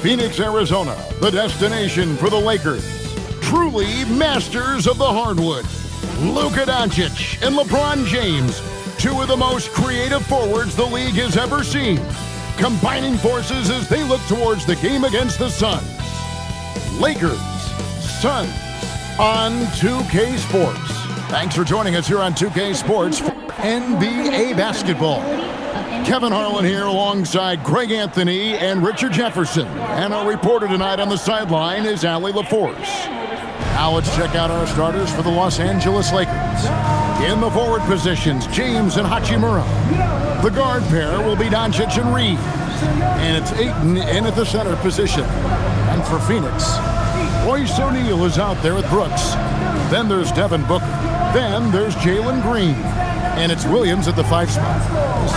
Phoenix, Arizona, the destination for the Lakers. Truly masters of the hardwood. Luka Doncic and LeBron James, two of the most creative forwards the league has ever seen, combining forces as they look towards the game against the Suns. Lakers, Suns on 2K Sports. Thanks for joining us here on 2K Sports for NBA basketball. Kevin Harlan here alongside Greg Anthony and Richard Jefferson. And our reporter tonight on the sideline is Allie LaForce. Now let's check out our starters for the Los Angeles Lakers. In the forward positions, James and Hachimura. The guard pair will be Doncic and Reeves. And it's Ayton in at the center position. And for Phoenix, Royce O'Neal is out there with Brooks. Then there's Devin Booker. Then there's Jalen Green. And it's Williams at the 5 spot.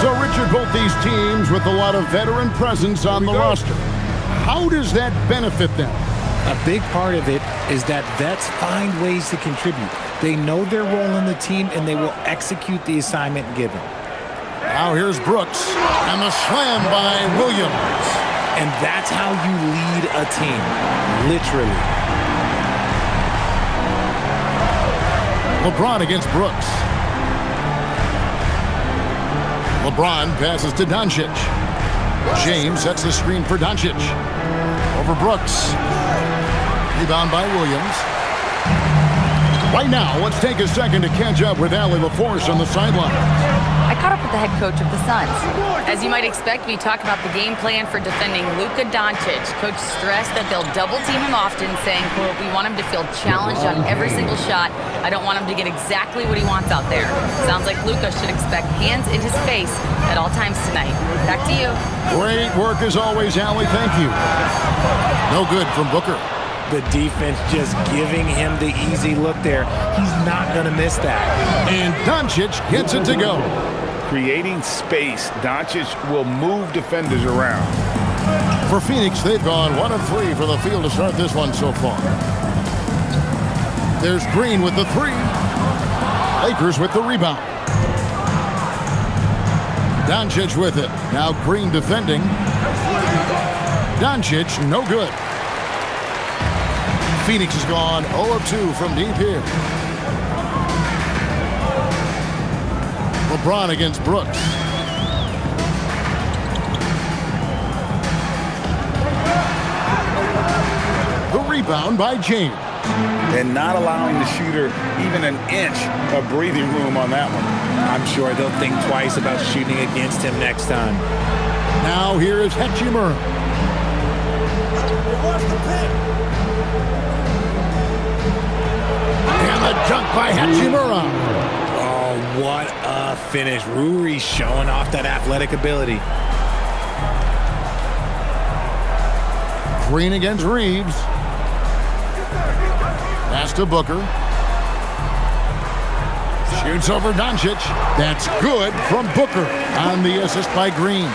So, Richard, both these teams with a lot of veteran presence on the roster. How does that benefit them? A big part of it is that vets find ways to contribute. They know their role in the team, and they will execute the assignment given. Now here's Brooks, and the slam by Williams. And that's how you lead a team, literally. LeBron against Brooks. LeBron passes to Doncic. James sets the screen for Doncic. Over Brooks. Rebound by Williams. Right now, let's take a second to catch up with Allie LaForce on the sideline. I caught up with the head coach of the Suns. As you might expect, we talk about the game plan for defending Luka Doncic. Coach stressed that they'll double team him often, saying, quote, we want him to feel challenged on every single shot. I don't want him to get exactly what he wants out there. Sounds like Luka should expect hands in his face at all times tonight. Back to you. Great work as always, Allie. Thank you. No good from Booker. The defense just giving him the easy look there. He's not going to miss that. And Doncic gets it to go. Creating space, Doncic will move defenders around. For Phoenix, they've gone 1 of 3 for the field to start this one so far. There's Green with the 3. Lakers with the rebound. Doncic with it. Now Green defending. Doncic, no good. Phoenix has gone 0 of 2 from deep here. LeBron against Brooks. The rebound by James. And not allowing the shooter even an inch of breathing room on that one. I'm sure they'll think twice about shooting against him next time. Now here is Hachimura. And the dunk by Hachimura. Oh, what a finish. Ruri showing off that athletic ability. Green against Reeves. Pass to Booker. Shoots over Doncic. That's good from Booker on the assist by Green.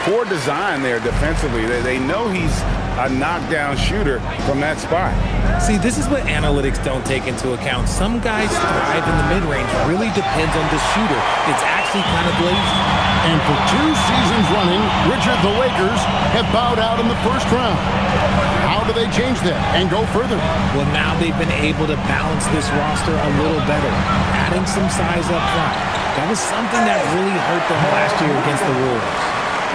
Poor design there defensively. They know he's a knockdown shooter from that spot. See, this is what analytics don't take into account. Some guys thrive in the mid-range. Really depends on the shooter. It's actually kind of lazy. And for 2 seasons running, Richard, the Lakers have bowed out in the first round. How do they change that and go further? Well, now they've been able to balance this roster a little better, adding some size up front. That was something that really hurt them last year against the Wolves.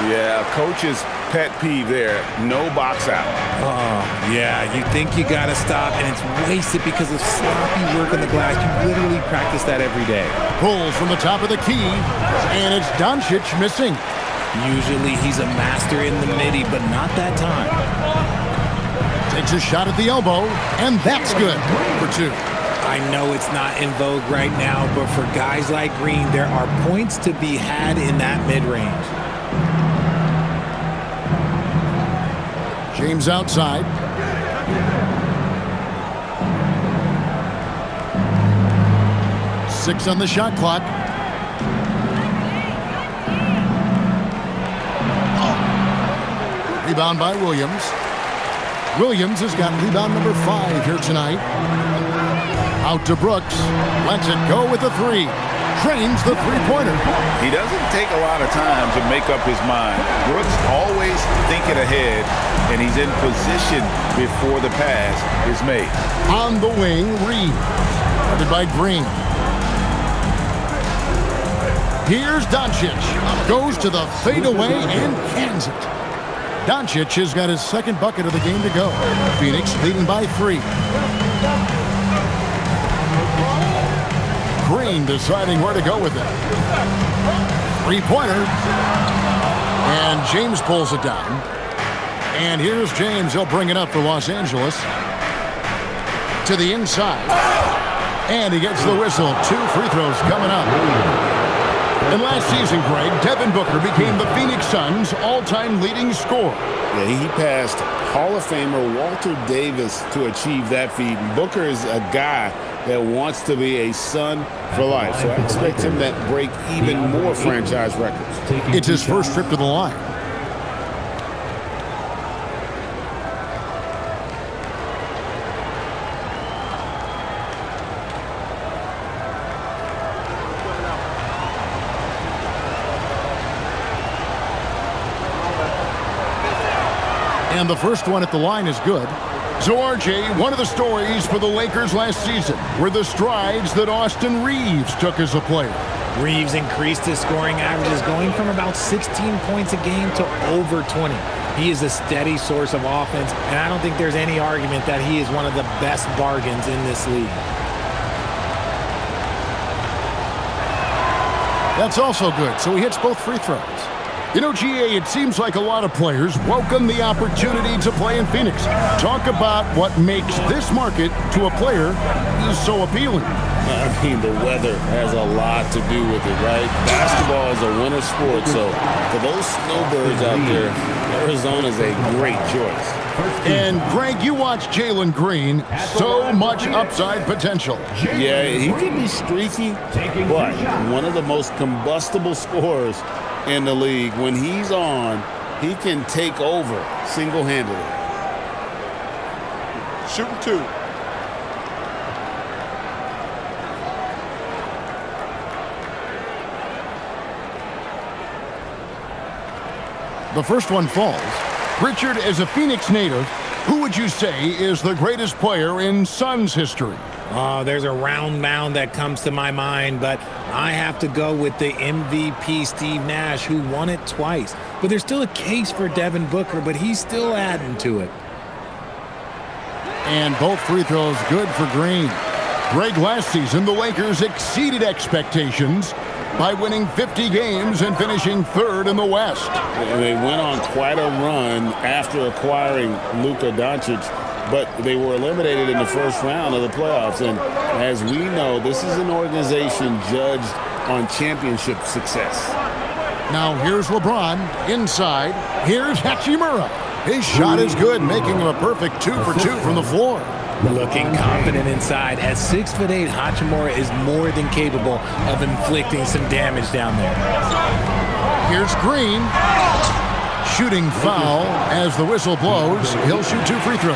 Yeah, coach's pet peeve there. No box out. Oh, yeah, you think you got to stop, and it's wasted because of sloppy work on the glass. You literally practice that every day. Pulls from the top of the key, and it's Doncic missing. Usually he's a master in the midi, but not that time. Takes a shot at the elbow, and that's good for 2. I know it's not in vogue right now, but for guys like Green, there are points to be had in that mid-range. James outside. Six on the shot clock. Rebound by Williams. Williams has got rebound number 5 here tonight. Out to Brooks. Lets it go with the 3. drains the three-pointer. He doesn't take a lot of time to make up his mind. Brooks always thinking ahead, and he's in position before the pass is made. On the wing, Reed. Guarded by Green. Here's Doncic. Goes to the fadeaway and cans it. Doncic has got his second bucket of the game to go. Phoenix leading by 3. Green deciding where to go with it. Three-pointer. And James pulls it down. And here's James. He'll bring it up for Los Angeles. To the inside. And he gets the whistle. 2 free throws coming up. And last season, Greg, Devin Booker became the Phoenix Suns' all-time leading scorer. Yeah, he passed Hall of Famer Walter Davis to achieve that feat. And Booker is a guy that wants to be a Sun for life. So I expect him to break even more franchise records. It's his first trip to the line. And the first one at the line is good. So, RJ, one of the stories for the Lakers last season were the strides that Austin Reeves took as a player. Reeves increased his scoring averages, going from about 16 points a game to over 20. He is a steady source of offense, and I don't think there's any argument that he is one of the best bargains in this league. That's also good, so he hits both free throws. You know, GA, it seems like a lot of players welcome the opportunity to play in Phoenix. Talk about what makes this market to a player so appealing. I mean, the weather has a lot to do with it, right? Basketball is a winter sport, so for those snowbirds out there, Arizona's a great choice. And, Greg, you watch Jalen Green, so much upside potential. Yeah, he can be streaky, but one of the most combustible scorers in the league. When he's on, he can take over single-handedly. Shooting 2. The first one falls. Richard, as a Phoenix native, who would you say is the greatest player in Suns history? Oh, there's a round mound that comes to my mind, but I have to go with the MVP Steve Nash, who won it twice. But there's still a case for Devin Booker, but he's still adding to it. And both free throws good for Green. Greg, last season, the Lakers exceeded expectations by winning 50 games and finishing 3rd in the West. They went on quite a run after acquiring Luka Doncic, but they were eliminated in the first round of the playoffs. And as we know, this is an organization judged on championship success. Now here's LeBron inside. Here's Hachimura. His shot is good, making him a perfect 2 for 2 from the floor. Looking confident inside. At 6'8", Hachimura is more than capable of inflicting some damage down there. Here's Green. Shooting foul as the whistle blows. He'll shoot 2 free throws.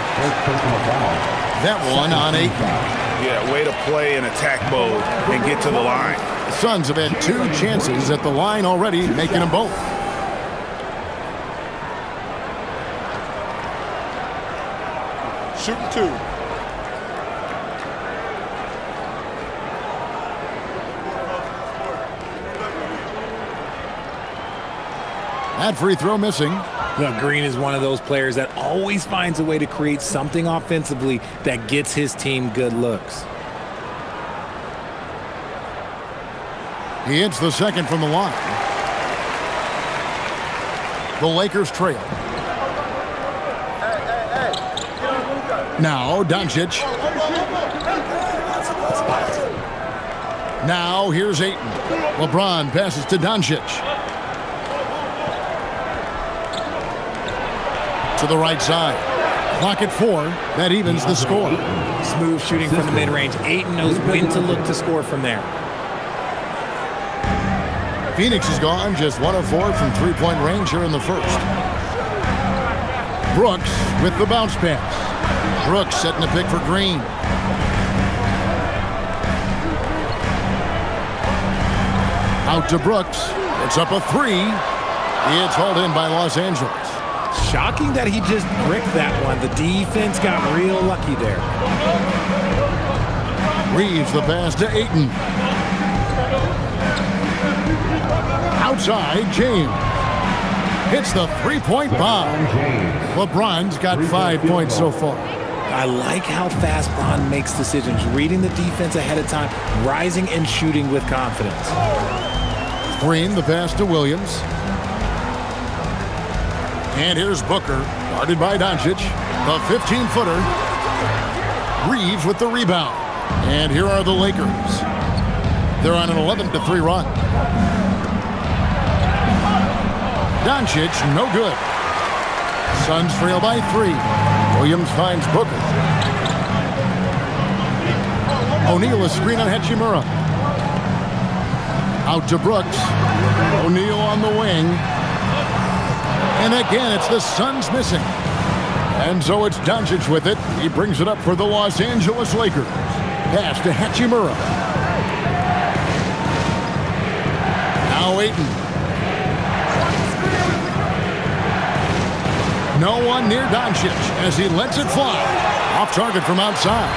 That one on 8. Yeah, way to play in attack mode and get to the line. The Suns have had 2 chances at the line already, making them both. Shooting 2. That free throw missing. Well, Green is one of those players that always finds a way to create something offensively that gets his team good looks. He hits the second from the line. The Lakers trail. Now Doncic. Now here's Ayton. LeBron passes to Doncic. To the right side. Clock at 4. That evens the score. Smooth shooting from the mid-range. Ayton knows when to look to score from there. Phoenix is gone just 1 of 4 from three-point range here in the first. Brooks with the bounce pass. Brooks setting a pick for Green. Out to Brooks. It's up a three. It's hauled in by Los Angeles. Shocking that he just bricked that one. The defense got real lucky there. Reeves the pass to Ayton. Outside, James. Hits the three-point bomb. LeBron's got 5 points so far. I like how fast Bron makes decisions, reading the defense ahead of time, rising and shooting with confidence. Green, the pass to Williams. And here's Booker, guarded by Doncic, the 15-footer. Reeves with the rebound. And here are the Lakers. They're on an 11-3 run. Doncic, no good. Suns trail by 3. Williams finds Booker. O'Neal a screen on Hachimura. Out to Brooks. O'Neal on the wing. And again, it's the Suns missing. And so it's Doncic with it. He brings it up for the Los Angeles Lakers. Pass to Hachimura. Now Ayton. No one near Doncic as he lets it fly. Off target from outside.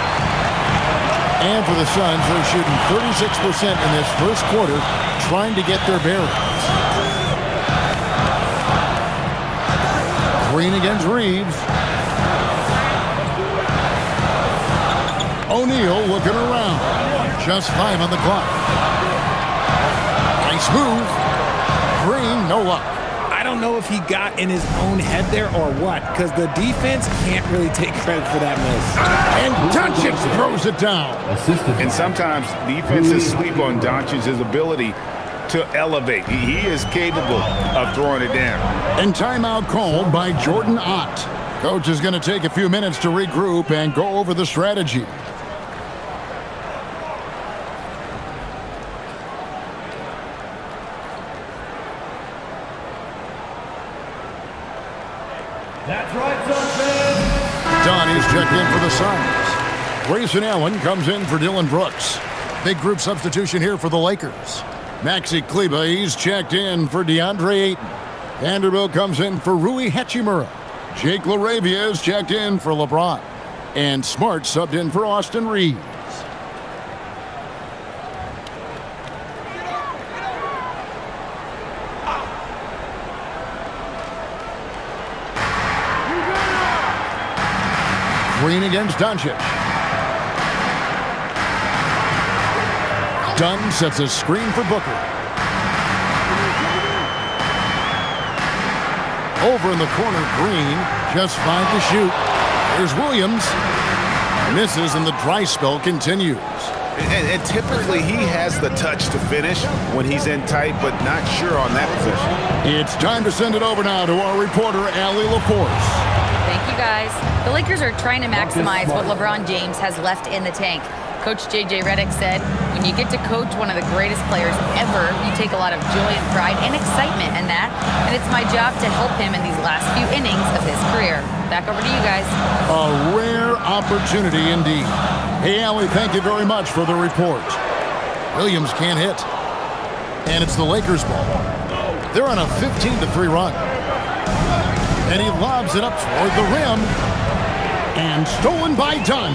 And for the Suns, they're shooting 36% in this first quarter, trying to get their bearings. Green against Reeves. O'Neal looking around. Just 5 on the clock. Nice move. Green, no luck. I don't know if he got in his own head there or what, because the defense can't really take credit for that miss. And Doncic throws it down. And sometimes defenses sleep on Doncic's ability to elevate. He is capable of throwing it down. And timeout called by Jordan Ott. Coach is going to take a few minutes to regroup and go over the strategy. That's right, Suns. Donnie's checked in for the Suns. Grayson Allen comes in for Dylan Brooks. Big group substitution here for the Lakers. Maxi Kleber, he's checked in for DeAndre Ayton. Vanderbilt comes in for Rui Hachimura. Jake LaRavia is checked in for LeBron. And Smart subbed in for Austin Reeves. Green against Doncic. Dunn sets a screen for Booker. Over in the corner, Green just 5 to shoot. Here's Williams. Misses and the dry spell continues. And typically he has the touch to finish when he's in tight, but not sure on that position. It's time to send it over now to our reporter, Allie LaForce. Thank you, guys. The Lakers are trying to maximize what LeBron James has left in the tank. Coach J.J. Redick said, when you get to coach one of the greatest players ever, you take a lot of joy and pride and excitement in that, and it's my job to help him in these last few innings of his career. Back over to you guys. A rare opportunity indeed. Hey, Allie, thank you very much for the report. Williams can't hit, and it's the Lakers' ball. They're on a 15-3 run. And he lobs it up toward the rim. And stolen by Dunn.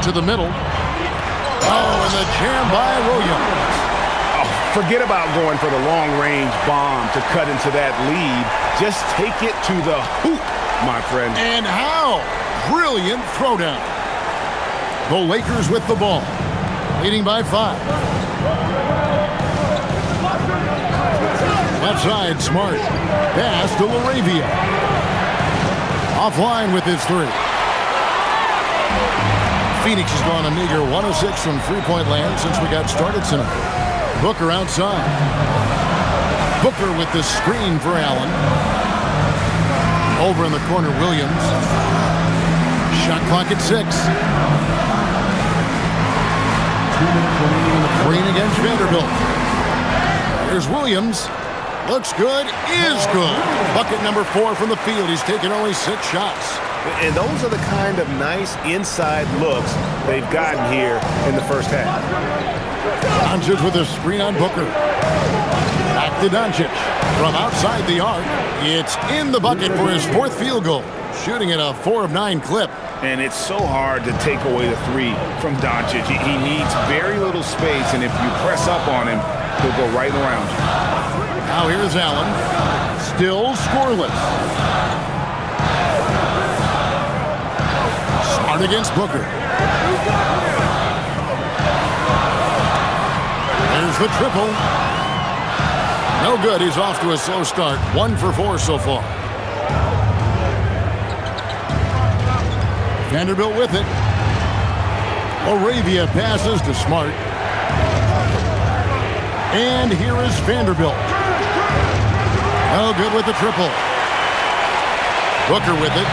To the middle. Oh, and the jam by Williams. Oh, forget about going for the long-range bomb to cut into that lead. Just take it to the hoop, my friend. And how? Brilliant throwdown. The Lakers with the ball. Leading by 5. Left side, Smart. Pass to LaRavia. Offline with his 3. Phoenix has gone a meager 1 of 6 from three-point land since we got started tonight. Booker outside. Booker with the screen for Allen. Over in the corner, Williams. Shot clock at 6. Green against Vanderbilt. Here's Williams. Looks good, is good. Bucket number 4 from the field. He's taken only 6 shots. And those are the kind of nice inside looks they've gotten here in the first half. Doncic with a screen on Booker. Back to Doncic. From outside the arc, it's in the bucket for his 4th field goal. Shooting at a 4 of 9 clip. And it's so hard to take away the 3 from Doncic. He needs very little space, and if you press up on him, he'll go right around you. Now here's Allen. Still scoreless. Smart against Booker. There's the triple. No good. He's off to a slow start. 1 for 4 so far. Vanderbilt with it. Arabia passes to Smart. And here is Vanderbilt. No good with the triple. Booker with it.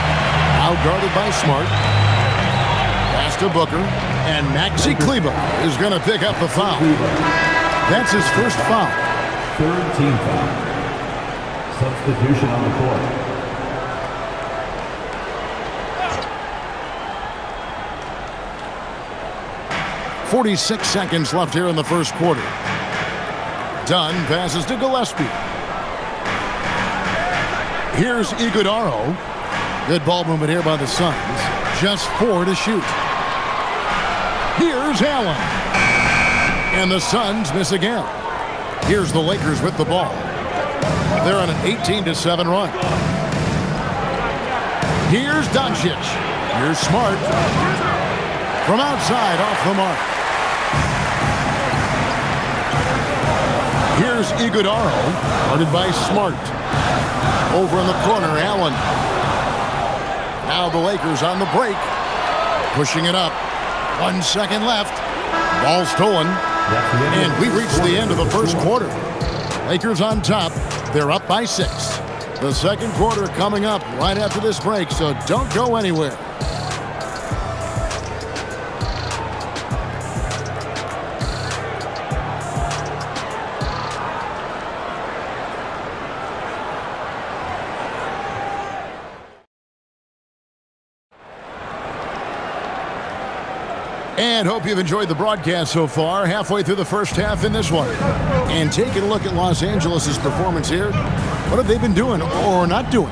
Now guarded by Smart. Pass to Booker. And Maxi Kleber is going to pick up the foul. That's his first foul. 3rd team foul. Substitution on the court. .46 seconds left here in the first quarter. Dunn passes to Gillespie. Here's Iguodaro. Good ball movement here by the Suns. Just 4 to shoot. Here's Allen. And the Suns miss again. Here's the Lakers with the ball. They're on an 18-7 run. Here's Doncic. Here's Smart. From outside, off the mark. Here's Iguodaro, guarded by Smart. Over in the corner, Allen. Now the Lakers on the break. Pushing it up. 1 second left. Ball stolen. And we reach the end of the first quarter. Lakers on top. They're up by 6. The second quarter coming up right after this break, so don't go anywhere. And hope you've enjoyed the broadcast so far. Halfway through the first half in this one. And taking a look at Los Angeles' performance here. What have they been doing or not doing?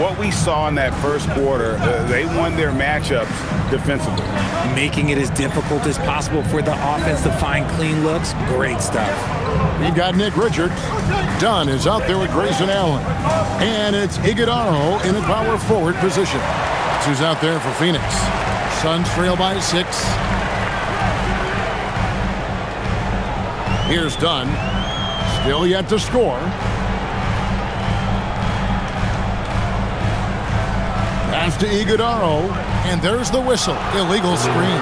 What we saw in that first quarter, they won their matchups defensively. Making it as difficult as possible for the offense to find clean looks. Great stuff. You've got Nick Richards. Dunn is out there with Grayson Allen. And it's Iguodaro in the power forward position. That's who's out there for Phoenix. Suns trail by 6. Here's Dunn. Still yet to score. Pass to Iguodaro. And there's the whistle. Illegal screen.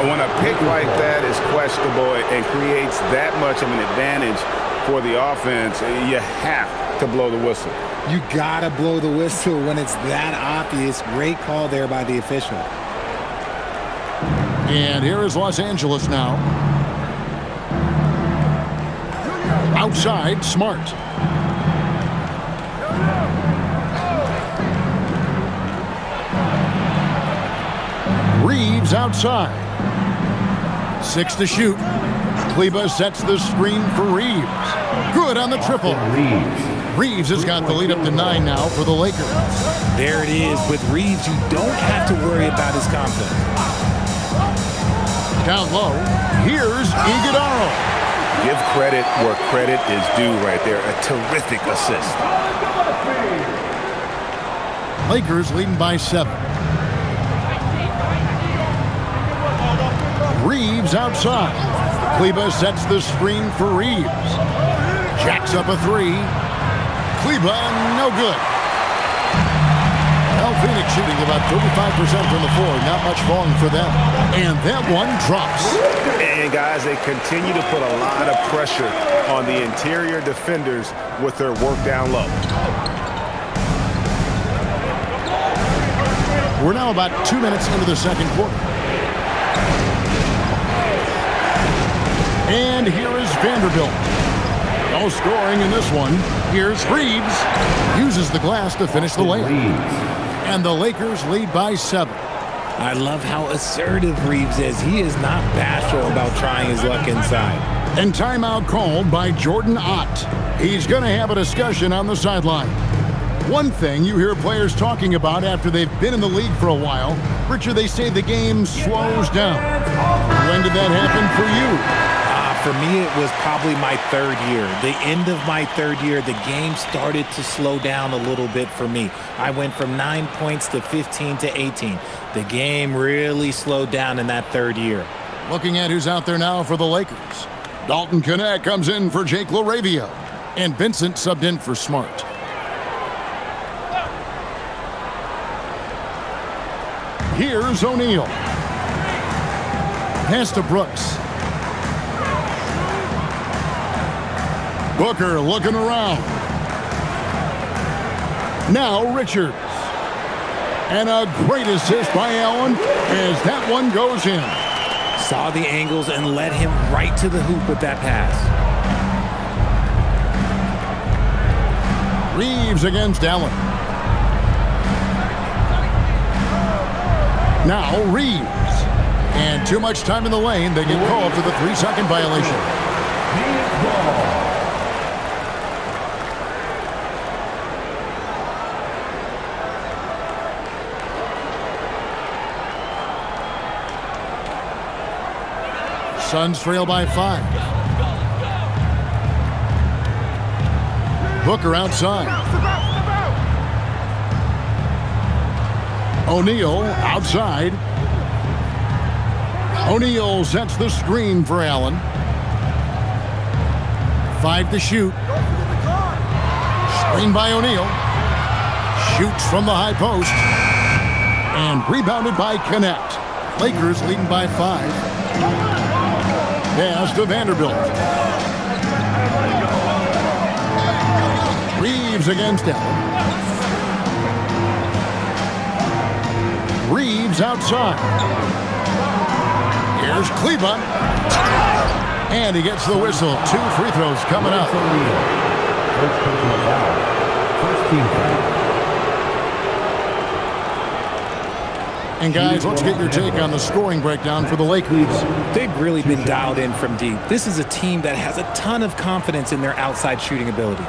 When a pick like that is questionable and creates that much of an advantage for the offense, you have to blow the whistle. You gotta blow the whistle when it's that obvious. Great call there by the official. And here is Los Angeles now. Outside, Smart. Reeves outside. 6 to shoot. Kleber sets the screen for Reeves. Good on the triple. Reeves has got the lead up to 9 now for the Lakers. There it is. With Reeves, you don't have to worry about his confidence. Down low, here's Iguodaro. Give credit where credit is due right there. A terrific assist. Lakers leading by 7. Reeves outside. Kleber sets the screen for Reeves. Jacks up a 3. Kleber, no good. Well, Phoenix shooting about 35% from the floor. Not much falling for them. And that one drops. And guys, they continue to put a lot of pressure on the interior defenders with their work down low. We're now about 2 minutes into the second quarter. And here is Vanderbilt. No scoring in this one. Here's Reeves. Uses the glass to finish the layup. And the Lakers lead by 7. I love how assertive Reeves is. He is not bashful about trying his luck inside. And timeout called by Jordan Ott. He's going to have a discussion on the sideline. One thing you hear players talking about after they've been in the league for a while, Richard, they say the game slows down. When did that happen for you? For me, it was probably my 3rd year. The end of my 3rd year, the game started to slow down a little bit for me. I went from 9 points to 15 to 18. The game really slowed down in that 3rd year. Looking at who's out there now for the Lakers. Dalton Knecht comes in for Jake LaRavia. And Vincent subbed in for Smart. Here's O'Neal. Pass to Brooks. Booker looking around. Now Richards. And a great assist by Allen as that one goes in. Saw the angles and led him right to the hoop with that pass. Reeves against Allen. Now Reeves. And too much time in the lane. They get called for the 3-second violation. Suns trail by 5. Booker outside. O'Neal outside. O'Neal sets the screen for Allen. 5 to shoot. Screen by O'Neal. Shoots from the high post. And rebounded by Knecht. Lakers leading by 5. Pass to Vanderbilt. Reeves against Allen. Reeves outside. Here's Kleba. And he gets the whistle. 2 free throws coming up. First personal foul. First team foul. And guys, let's get your take on the scoring breakdown for the Lakers. They've really been dialed in from deep. This is a team that has a ton of confidence in their outside shooting ability.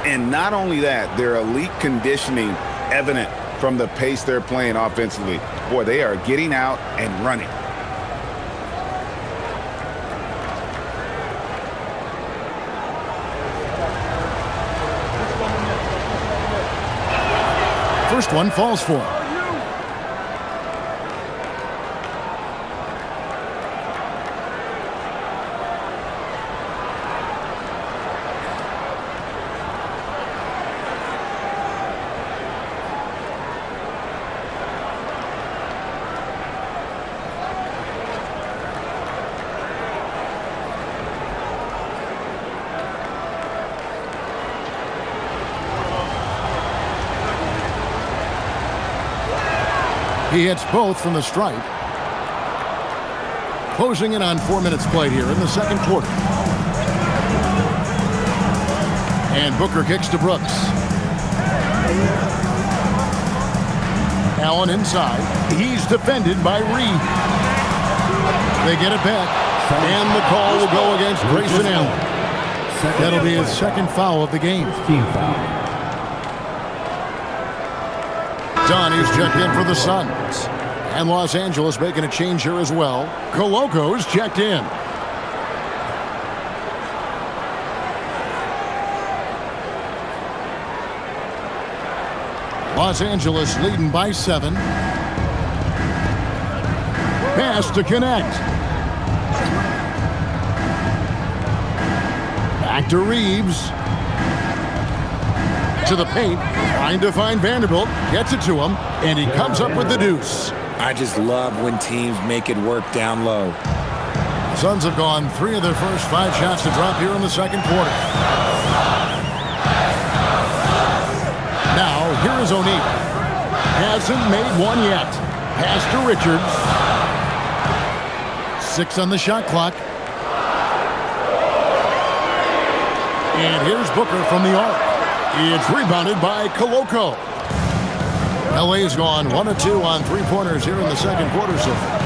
And not only that, their elite conditioning evident from the pace they're playing offensively. Boy, they are getting out and running. First one falls for him. He hits both from the stripe. Closing in on 4 minutes played here in the second quarter. And Booker kicks to Brooks. Allen inside. He's defended by Reed. They get it back. And the call will go against Grayson Allen. That'll be his second foul of the game. Team foul. Donnie's checked in for the Suns. And Los Angeles making a change here as well. Coloco's checked in. Los Angeles leading by 7. Pass to Knecht. Back to Reeves. To the paint, trying to find Vanderbilt, gets it to him, and he comes up with the deuce. I just love when teams make it work down low. Suns have gone 3 of their first 5 shots to drop here in the second quarter. Now, here is O'Neal. Hasn't made one yet. Pass to Richards. 6 on the shot clock. And here's Booker from the arc. It's rebounded by Coloco. LA's gone 1 of 2 on three-pointers here in the second quarter so far.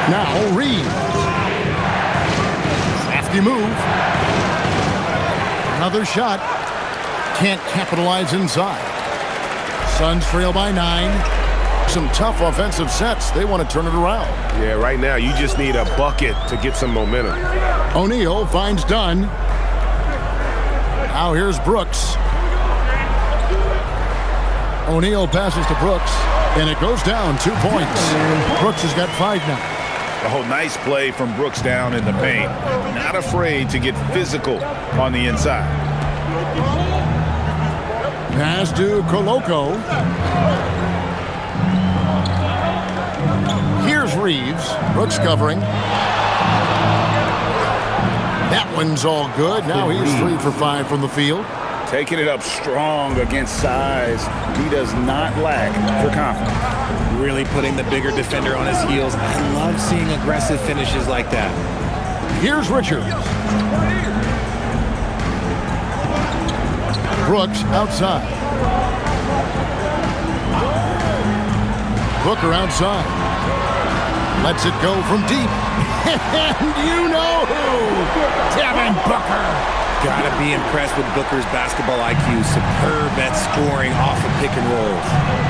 Now Reeves. Crafty move. Another shot. Can't capitalize inside. Suns trail by 9. Some tough offensive sets. They want to turn it around. Yeah, right now you just need a bucket to get some momentum. O'Neal finds Dunn. Now here's Brooks. O'Neal passes to Brooks, and it goes down 2 points. Brooks has got 5 now. Oh, nice play from Brooks down in the paint. Not afraid to get physical on the inside. Pass to Koloko. Here's Reeves. Brooks covering. That one's all good. Now he's 3 for 5 from the field. Taking it up strong against size. He does not lack for confidence. Really putting the bigger defender on his heels. I love seeing aggressive finishes like that. Here's Richards. Brooks outside. Booker outside. Lets it go from deep. And you know who? Devin Booker. Gotta be impressed with Booker's basketball IQ. Superb at scoring off of pick and rolls.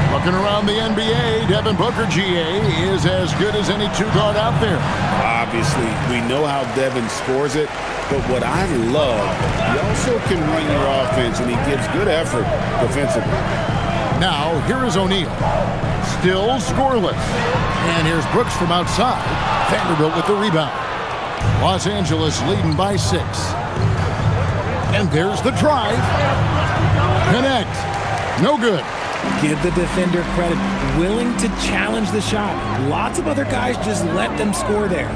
Looking around the NBA, Devin Booker, GA, is as good as any two-guard out there. Obviously, we know how Devin scores it, but what I love, he also can run your offense, and he gives good effort defensively. Now, here is O'Neal. Still scoreless. And here's Brooks from outside. Vanderbilt with the rebound. Los Angeles leading by 6. And there's the drive. Connect. No good. Give the defender credit. Willing to challenge the shot. Lots of other guys just let them score there.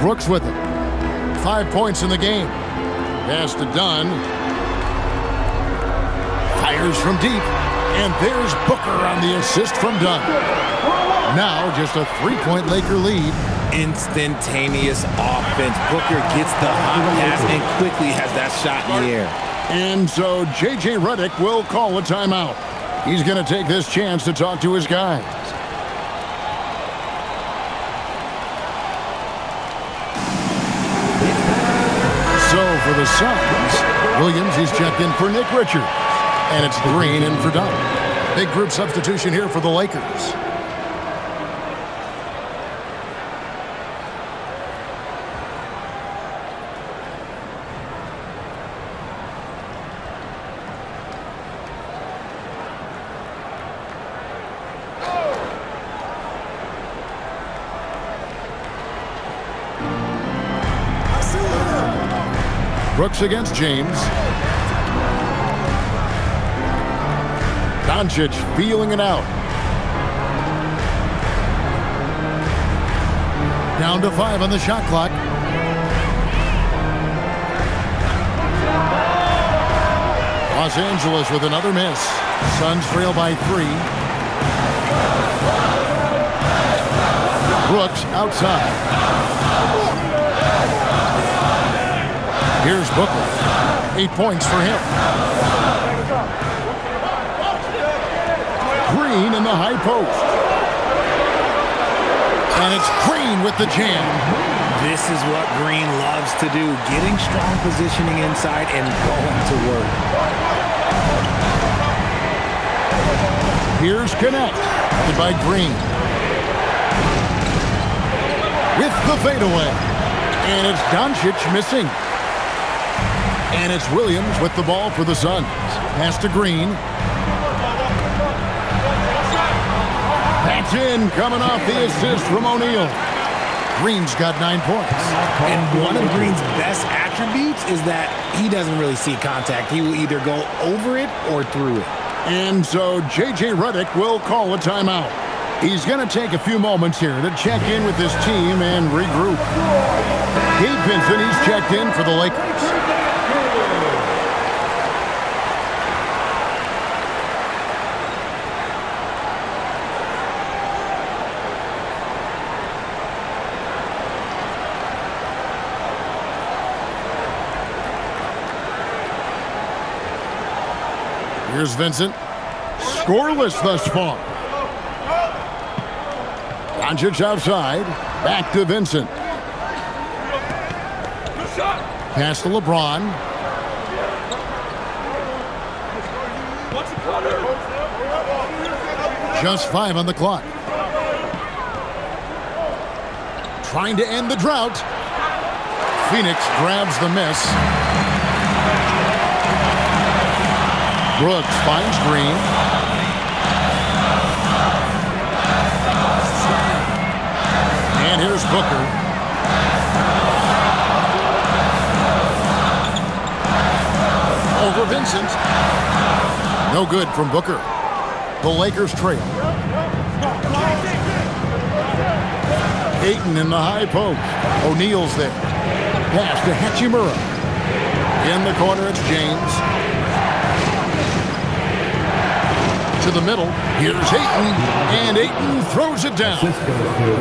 Brooks with it. 5 points in the game. Pass to Dunn. Fires from deep. And there's Booker on the assist from Dunn. Now just a 3-point Laker lead. Instantaneous offense. Booker gets the hot pass and quickly has that shot in the air. And so J.J. Redick will call a timeout. He's going to take this chance to talk to his guys. So for the Suns, Williams, he's checked in for Nick Richards. And it's Green in for Dunn. Big group substitution here for the Lakers. Brooks against James. Doncic feeling it out. Down to 5 on the shot clock. Los Angeles with another miss. Suns trail by 3. Brooks outside. Here's Booker. 8 points for him. Green in the high post. And it's Green with the jam. This is what Green loves to do. Getting strong positioning inside and going to work. Here's Connect. By Green. With the fadeaway. And it's Doncic missing. And it's Williams with the ball for the Suns. Pass to Green. That's in, coming off the assist from O'Neal. Green's got 9 points. And one of Green's best attributes is that he doesn't really see contact. He will either go over it or through it. And so J.J. Redick will call a timeout. He's going to take a few moments here to check in with his team and regroup. Gabe Vincent, he's checked in for the Lakers. Here's Vincent. Scoreless thus far. Doncic outside. Back to Vincent. Pass to LeBron. Just 5 on the clock. Trying to end the drought. Phoenix grabs the miss. Brooks finds Green. And here's Booker. Over Vincent. No good from Booker. The Lakers trail. Ayton in the high post. O'Neal's there. Pass to Hachimura. In the corner, it's James. To the middle. Here's Ayton. And Ayton throws it down.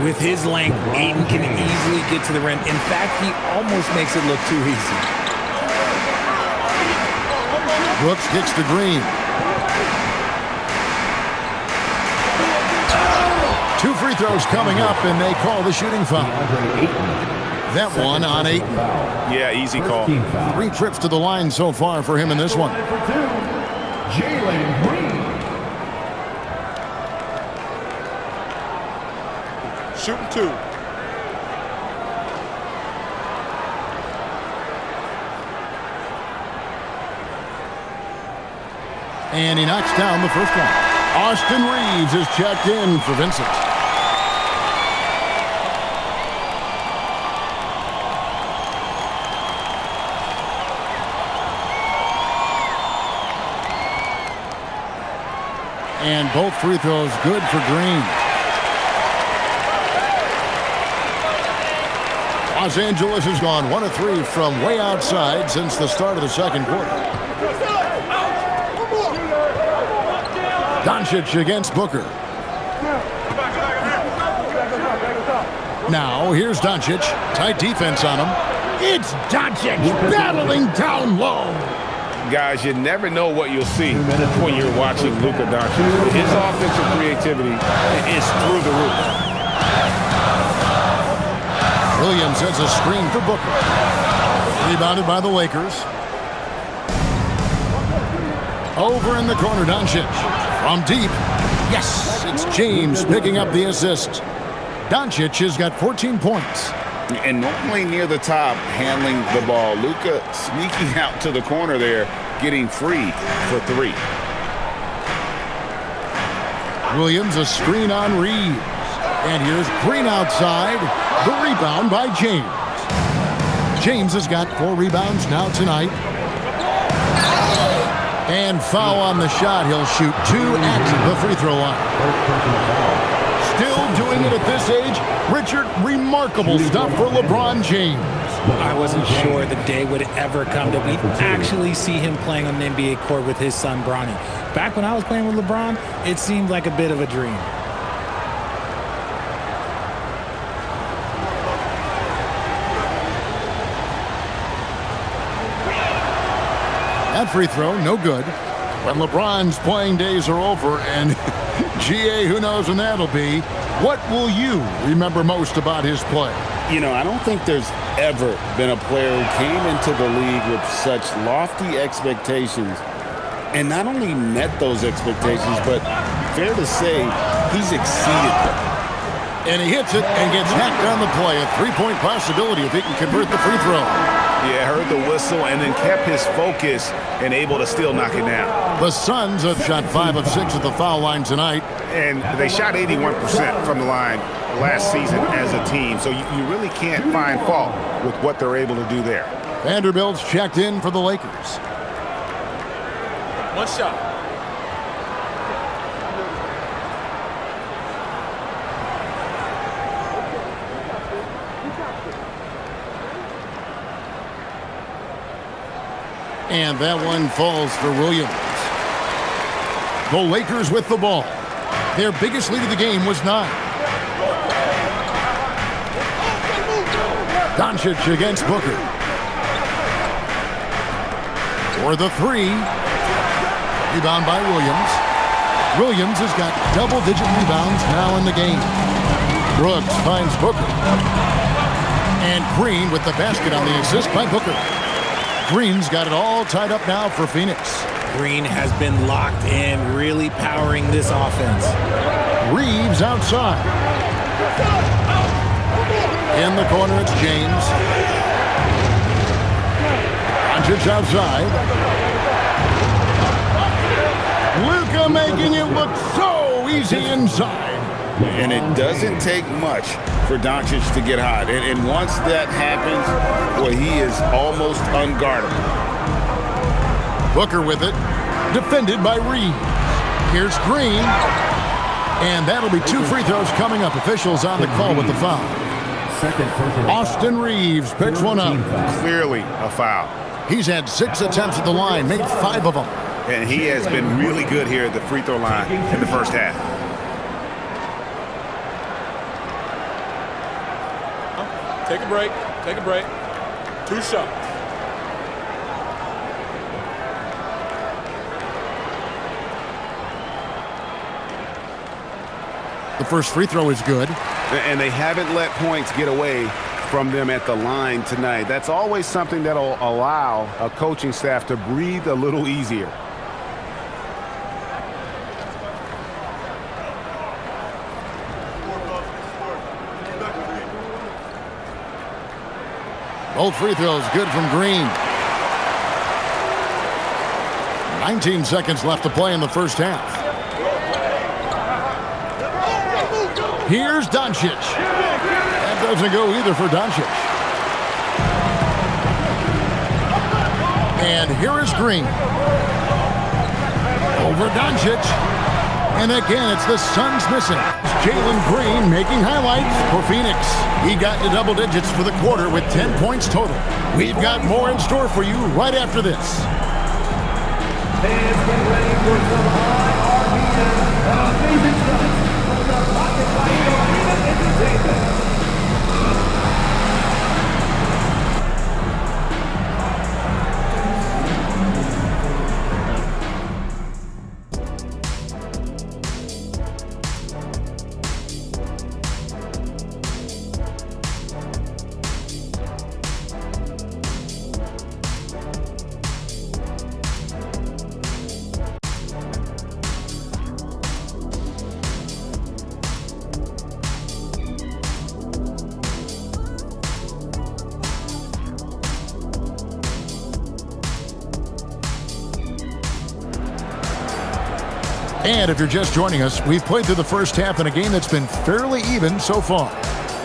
With his length, Ayton can easily get to the rim. In fact, he almost makes it look too easy. Brooks kicks to Green. 2 free throws coming up, and they call the shooting foul. That one on Ayton. Yeah, easy call. 3 trips to the line so far for him in this one. Jalen Green. Shooting 2. And he knocks down the first one. Austin Reeves is checked in for Vincent. And both free throws good for Green. Los Angeles has gone 1 of 3 from way outside since the start of the second quarter. Doncic against Booker. Now here's Doncic. Tight defense on him. It's Doncic battling down low. Guys, you never know what you'll see when you're watching Luka Doncic. His offensive creativity is through the roof. Williams sets a screen for Booker. Rebounded by the Lakers. Over in the corner, Doncic. From deep. Yes, it's James picking up the assist. Doncic has got 14 points. And normally near the top, handling the ball. Luka sneaking out to the corner there, getting free for 3. Williams, a screen on Reeves. And here's Green outside. The rebound by James. James has got 4 rebounds now tonight. And foul on the shot. He'll shoot 2 at the free throw line. Still doing it at this age. Richard, remarkable stuff for LeBron James. I wasn't sure the day would ever come that we'd actually see him playing on an NBA court with his son, Bronny. Back when I was playing with LeBron, it seemed like a bit of a dream. That free throw, no good. When LeBron's playing days are over, and GA, who knows when that'll be. What will you remember most about his play? You know, I don't think there's ever been a player who came into the league with such lofty expectations and not only met those expectations, but fair to say, he's exceeded them. And he hits it and gets hacked on the play. A 3-point possibility if he can convert the free throw. Yeah, heard the whistle and then kept his focus and able to still knock it down. The Suns have shot 5 of 6 at the foul line tonight. And they shot 81% from the line last season as a team. So you really can't find fault with what they're able to do there. Vanderbilt's checked in for the Lakers. 1 shot. And that one falls for Williams. The Lakers with the ball. Their biggest lead of the game was 9. Doncic against Booker. For the 3. Rebound by Williams. Williams has got double-digit rebounds now in the game. Brooks finds Booker. And Green with the basket on the assist by Booker. Green's got it all tied up now for Phoenix. Green has been locked in, really powering this offense. Reeves outside. In the corner, it's James. Doncic outside. Luka making it look so easy inside. And it doesn't take much for Doncic to get hot. And once that happens, well, he is almost unguardable. Booker with it. Defended by Reeves. Here's Green. And that'll be 2 free throws coming up. Officials on the call with the foul. Austin Reeves picks one up. Clearly a foul. He's had 6 attempts at the line, made 5 of them. And he has been really good here at the free throw line in the first half. Take a break. Take a break. 2 shots. The first free throw is good. And they haven't let points get away from them at the line tonight. That's always something that'll allow a coaching staff to breathe a little easier. Both free throws good from Green. 19 seconds left to play in the first half. Here's Doncic. That doesn't go either for Doncic. And here is Green. Over Doncic. And again, it's the Suns missing. Jalen Green making highlights for Phoenix. He got to double digits for the quarter with 10 points total. We've got more in store for you right after this. Fans, get ready for some high RPM amazing stuff from the Rocket Arena Entertainment. And if you're just joining us, we've played through the first half in a game that's been fairly even so far.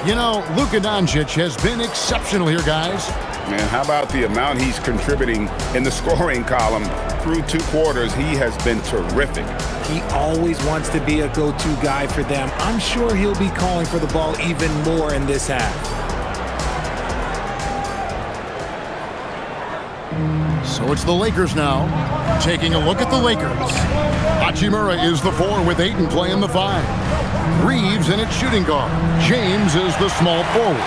You know, Luka Doncic has been exceptional here, guys. Man, how about the amount he's contributing in the scoring column through 2 quarters? He has been terrific. He always wants to be a go-to guy for them. I'm sure he'll be calling for the ball even more in this half. So it's the Lakers now. Taking a look at the Lakers. Hachimura is the 4 with Ayton playing the 5. Reeves in at shooting guard. James is the small forward.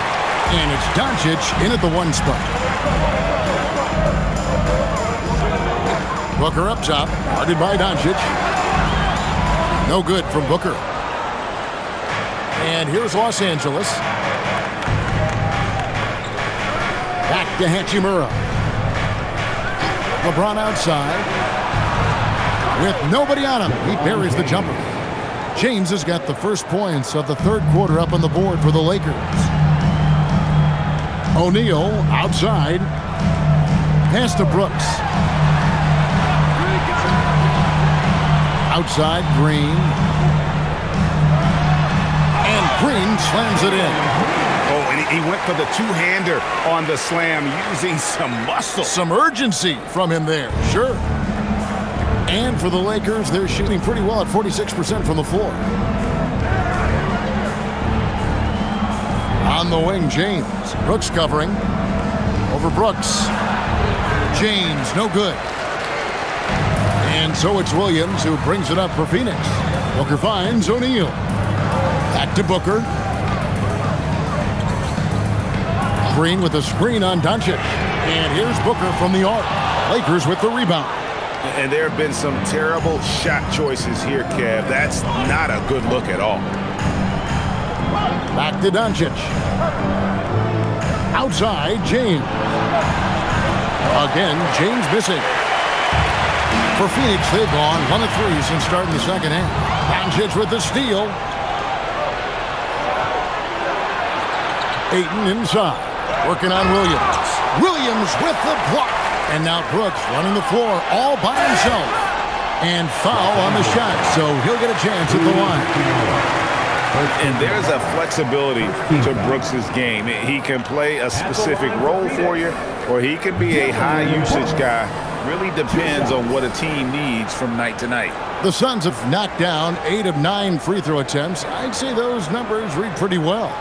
And it's Doncic in at the 1 spot. Booker up top. Guarded by Doncic. No good from Booker. And here's Los Angeles. Back to Hachimura. LeBron outside. With nobody on him, he buries the jumper. James has got the first points of the 3rd quarter up on the board for the Lakers. O'Neal outside. Pass to Brooks. Outside, Green. And Green slams it in. Oh, and he went for the 2-hander on the slam, using some muscle. Some urgency from him there, sure. And for the Lakers, they're shooting pretty well at 46% from the floor. On the wing, James. Brooks covering. Over Brooks. James, no good. And so it's Williams who brings it up for Phoenix. Booker finds O'Neal. Back to Booker. Green with the screen on Doncic. And here's Booker from the arc. Lakers with the rebound. And there have been some terrible shot choices here, Kev. That's not a good look at all. Back to Doncic. Outside, James. Again, James missing. For Phoenix, they've gone 1 of 3 since starting the second half. Doncic with the steal. Ayton inside. Working on Williams. Williams with the block. And now Brooks running the floor all by himself. And foul on the shot, so he'll get a chance at the line. And there's a flexibility to Brooks's game. He can play a specific role for you, or he can be a high-usage guy. Really depends on what a team needs from night to night. The Suns have knocked down 8 of 9 free throw attempts. I'd say those numbers read pretty well.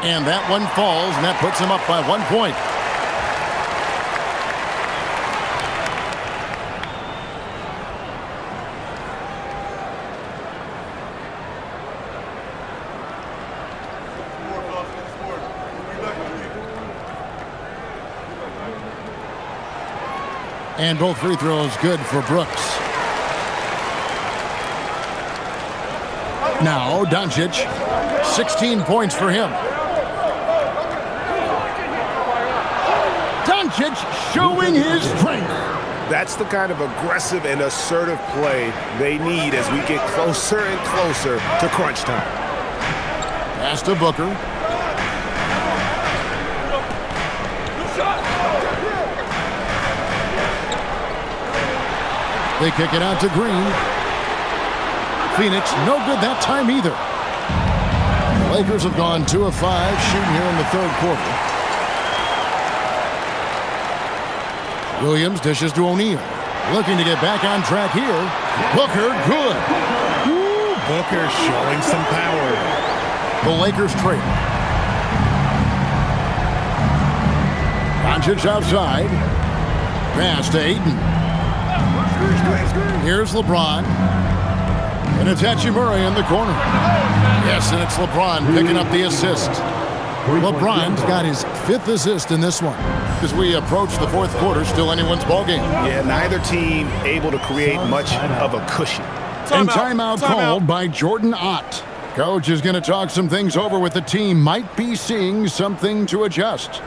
And that one falls, and that puts him up by 1 point. And both free throws good for Brooks. Now Doncic, 16 points for him. Doncic showing his strength. That's the kind of aggressive and assertive play they need as we get closer and closer to crunch time. Pass to Booker. They kick it out to Green. Phoenix, no good that time either. The Lakers have gone 2 of 5 shooting here in the third quarter. Williams dishes to O'Neal. Looking to get back on track here. Booker, good. Ooh, Booker showing some power. The Lakers trail. Doncic outside. Pass to Ayton. Here's LeBron. And it's Hachimura in the corner. Yes, and it's LeBron picking up the assist. LeBron's got his 5th assist in this one. As we approach the fourth quarter, still anyone's ballgame. Yeah, neither team able to create much of a cushion. And timeout called by Jordan Ott. Coach is going to talk some things over with the team. Might be seeing something to adjust.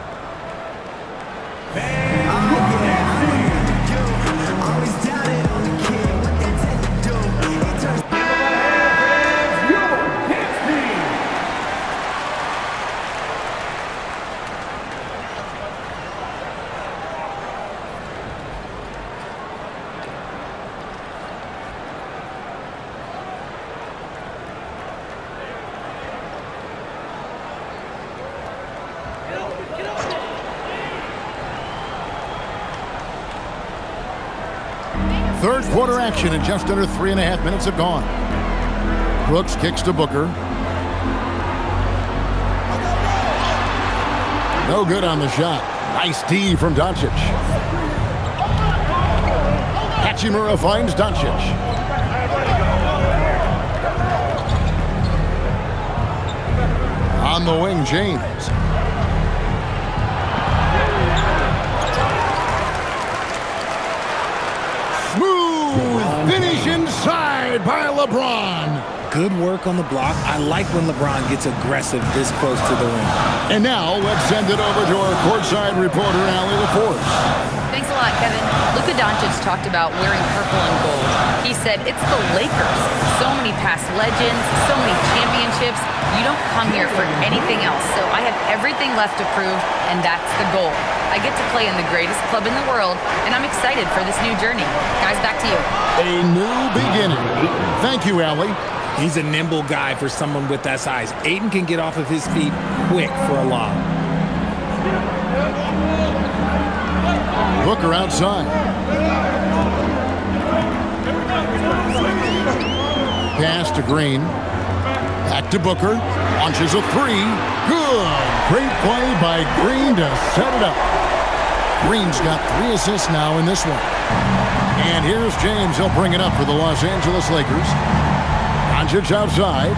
Third quarter action, and just under 3.5 minutes have gone. Brooks kicks to Booker. No good on the shot. Nice D from Doncic. Hachimura finds Doncic. On the wing, James. Finish inside by LeBron. Good work on the block. I like when LeBron gets aggressive this close to the rim. And now let's send it over to our courtside reporter, Allie LaForce. Thanks a lot, Kevin. Luka Doncic talked about wearing purple and gold. He said, it's the Lakers. So many past legends, so many championships. You don't come here for anything else. So I have everything left to prove, and that's the goal. I get to play in the greatest club in the world, and I'm excited for this new journey. Guys, back to you. A new beginning. Thank you, Allie. He's a nimble guy for someone with that size. Ayton can get off of his feet quick for a lob. Booker outside. Pass to Green. Back to Booker. Launches a 3. Good. Great play by Green to set it up. Green's got 3 assists now in this one. And here's James. He'll bring it up for the Los Angeles Lakers. Doncic outside.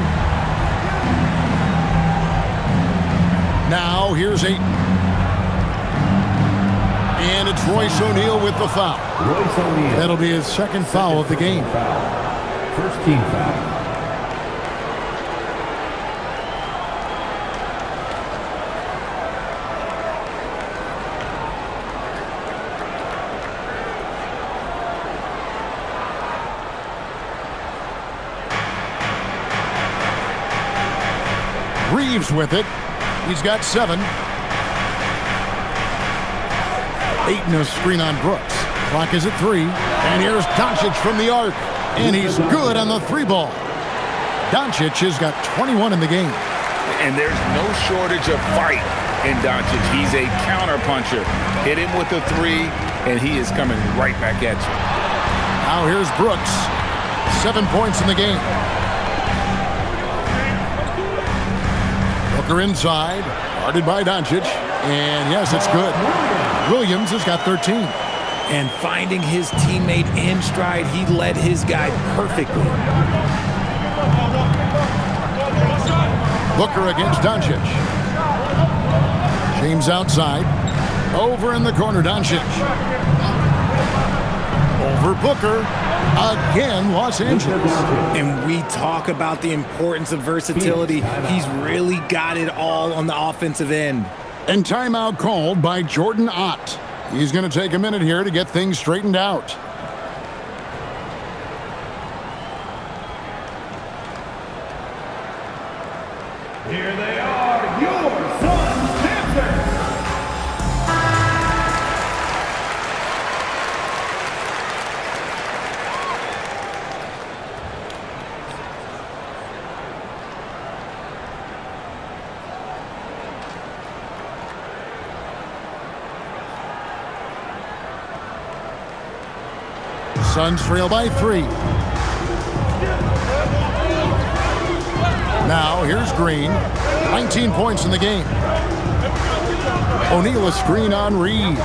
Now here's Ayton. And it's Royce O'Neal with the foul. Royce O'Neal. That'll be his second foul of the game. First team foul. Reeves with it. He's got 7. Ayton a screen on Brooks. Clock is at 3. And here's Doncic from the arc. And he's good on the 3-ball. Doncic has got 21 in the game. And there's no shortage of fight in Doncic. He's a counterpuncher. Hit him with a 3, and he is coming right back at you. Now here's Brooks. 7 points in the game. Booker inside. Guarded by Doncic. And yes, it's good. Williams has got 13. And finding his teammate in stride, he led his guy perfectly. Booker against Doncic. James outside. Over in the corner, Doncic. Over Booker. Again, Los Angeles. And we talk about the importance of versatility. He's really got it all on the offensive end. And timeout called by Jordan Ott. He's going to take a minute here to get things straightened out. Here they are, your Suns dancers. Suns trail by 3. Now here's Green. 19 points in the game. O'Neal a screen on Reed.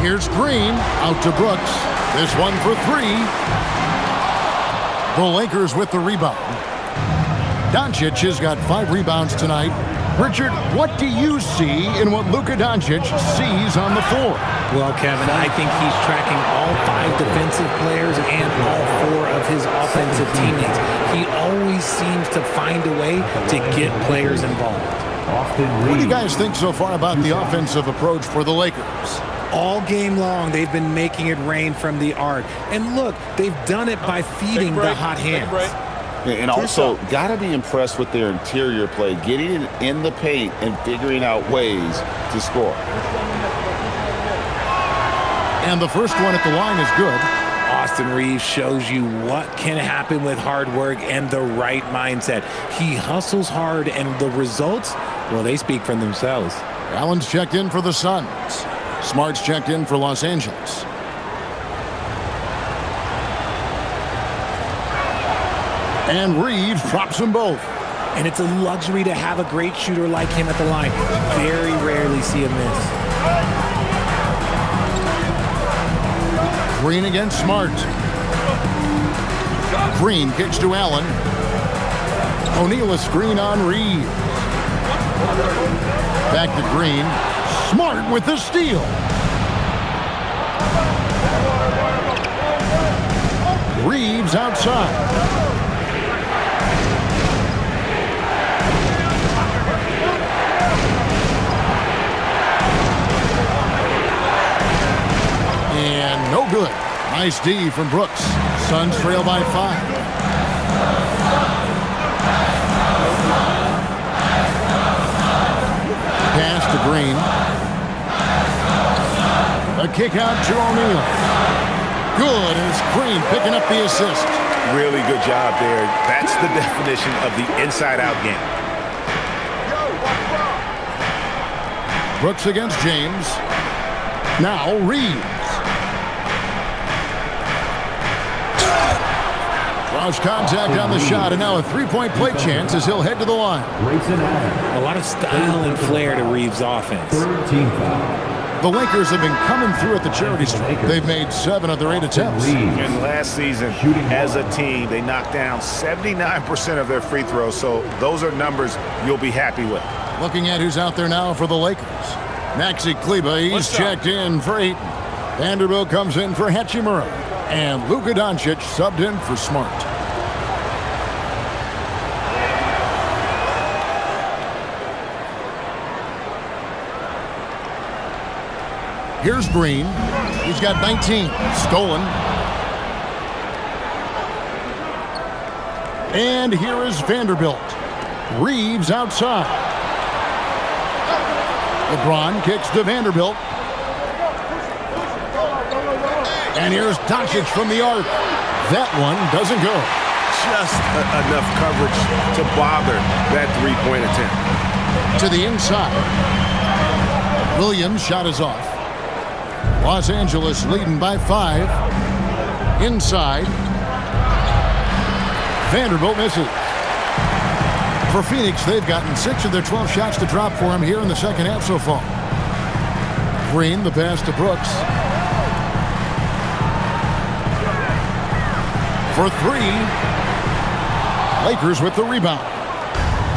Here's Green. Out to Brooks. This one for 3. The Lakers with the rebound. Doncic has got 5 rebounds tonight. Richard, what do you see in what Luka Doncic sees on the floor? Well, Kevin, I think he's tracking all 5 defensive players and all 4 of his offensive teammates. He always seems to find a way to get players involved. What do you guys think so far about the offensive approach for the Lakers? All game long, they've been making it rain from the arc. And look, they've done it by feeding the hot hands. And also, got to be impressed with their interior play, getting it in the paint and figuring out ways to score. And the first one at the line is good. Austin Reeves shows you what can happen with hard work and the right mindset. He hustles hard, and the results, well, they speak for themselves. Allen's checked in for the Suns. Smart's checked in for Los Angeles. And Reeves drops them both. And it's a luxury to have a great shooter like him at the line. Very rarely see him miss. Green against Smart. Green kicks to Allen. O'Neal a screen on Reeves. Back to Green. Smart with the steal. Reeves outside. And no good. Nice D from Brooks. Suns trail by 5. Pass to Green. A kick out to O'Neal. Good, and it's Green picking up the assist. Really good job there. That's the definition of the inside-out game. Brooks against James. Now Reeves. Draws contact on the shot, and now a 3-point play chance as he'll head to the line. A lot of style and flair to Reeves' offense. Third team foul. The Lakers have been coming through at the charity stripe. They've made 7 of their 8 attempts. And last season, as a team, they knocked down 79% of their free throws, so those are numbers you'll be happy with. Looking at who's out there now for the Lakers. Maxi Kleber, he's checked in for Ayton. Vanderbilt comes in for Hachimura. And Luka Doncic subbed in for Smart. Here's Green. He's got 19. Stolen. And here is Vanderbilt. Reeves outside. LeBron kicks to Vanderbilt. And here's Doncic from the arc. That one doesn't go. Just enough coverage to bother that three-point attempt. To the inside. Williams' shot is off. Los Angeles leading by 5. Inside. Vanderbilt misses. For Phoenix, they've gotten 6 of their 12 shots to drop for him here in the second half so far. Green, the pass to Brooks. For 3. Lakers with the rebound.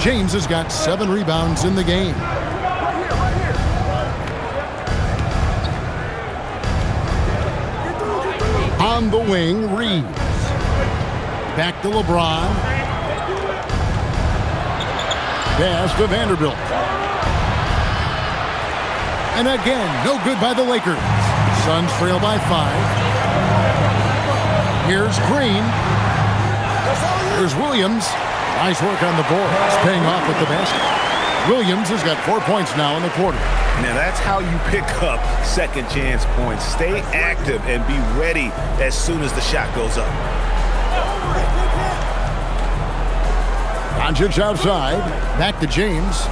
James has got 7 rebounds in the game. On the wing, Reeves. Back to LeBron. Pass to Vanderbilt. And again, no good by the Lakers. Suns trail by 5. Here's Green. Here's Williams. Nice work on the board. It's paying off with the basket. Williams has got 4 points now in the quarter. Now that's how you pick up second chance points. Stay active and be ready as soon as the shot goes up. Doncic outside. Back to James.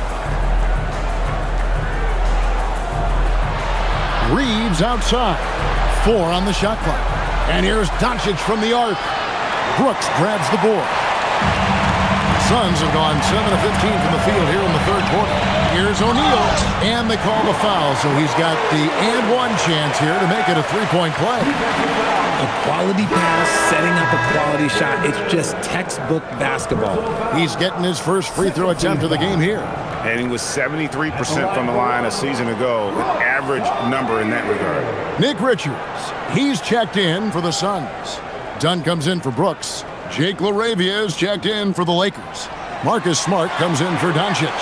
Reeves outside. 4 on the shot clock. And here's Doncic from the arc. Brooks grabs the board. Suns have gone 7 of 15 from the field here in the third quarter. Here's O'Neal, and they call the foul, so he's got the and one chance here to make it a three-point play. A quality pass, setting up a quality shot. It's just textbook basketball. He's getting his first free throw attempt of the game here. And he was 73% from the line a season ago, an average number in that regard. Nick Richards, he's checked in for the Suns. Dunn comes in for Brooks. Jake LaRavia is checked in for the Lakers. Marcus Smart comes in for Doncic.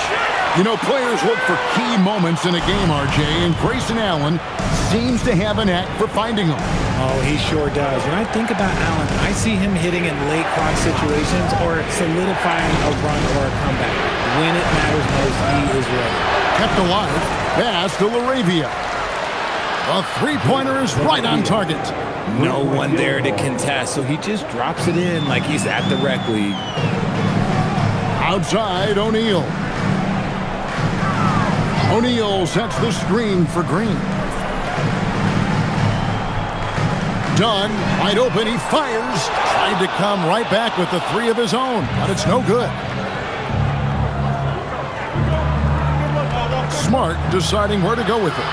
You know, players look for key moments in a game, RJ, and Grayson Allen seems to have a knack for finding them. Oh, he sure does. When I think about Allen, I see him hitting in late clock situations or solidifying a run or a comeback. When it matters most, he is ready. Kept alive. Pass to LaRavia. A three-pointer is right on target. No one there to contest, so he just drops it in like he's at the rec league. Outside, O'Neal. O'Neal sets the screen for Green. Dunn, wide open, he fires. Tried to come right back with the 3 of his own, but it's no good. Smart deciding where to go with it.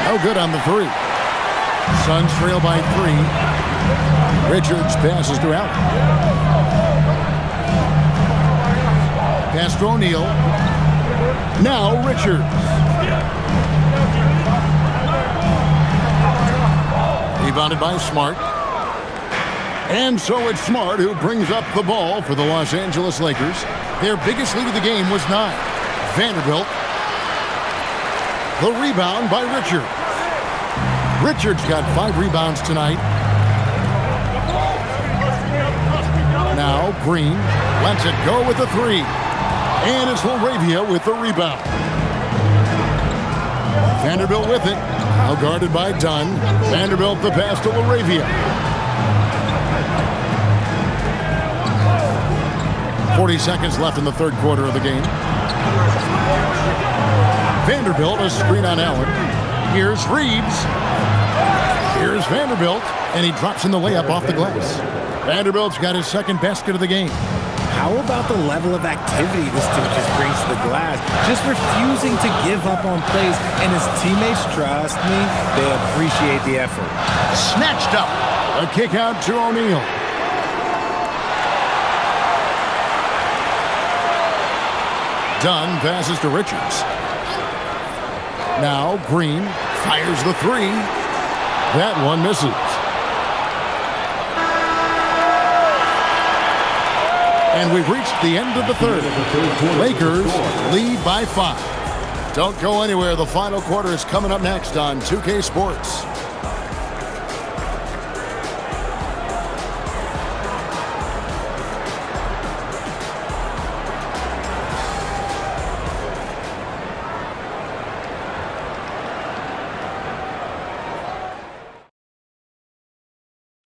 No good on the 3. Suns trail by 3. Richards passes to Allen. Pass to O'Neal. Now Richards. Rebounded by Smart. And so it's Smart who brings up the ball for the Los Angeles Lakers. Their biggest lead of the game was 9. Vanderbilt. The rebound by Richards. Richards got 5 rebounds tonight. Now Green lets it go with the 3. And it's LaRavia with the rebound. Vanderbilt with it. Now guarded by Dunn. Vanderbilt the pass to LaRavia. 40 seconds left in the third quarter of the game. Vanderbilt a screen on Allen. Here's Reeves. Here's Vanderbilt, and he drops in the layup off the glass. Vanderbilt's got his second basket of the game. How about the level of activity this dude just brings to the glass? Just refusing to give up on plays, and his teammates, trust me, they appreciate the effort. Snatched up. A kick out to O'Neal. Dunn passes to Richards. Now Green fires the three. That one misses. And we've reached the end of the third. Lakers lead by 5. Don't go anywhere. The final quarter is coming up next on 2K Sports.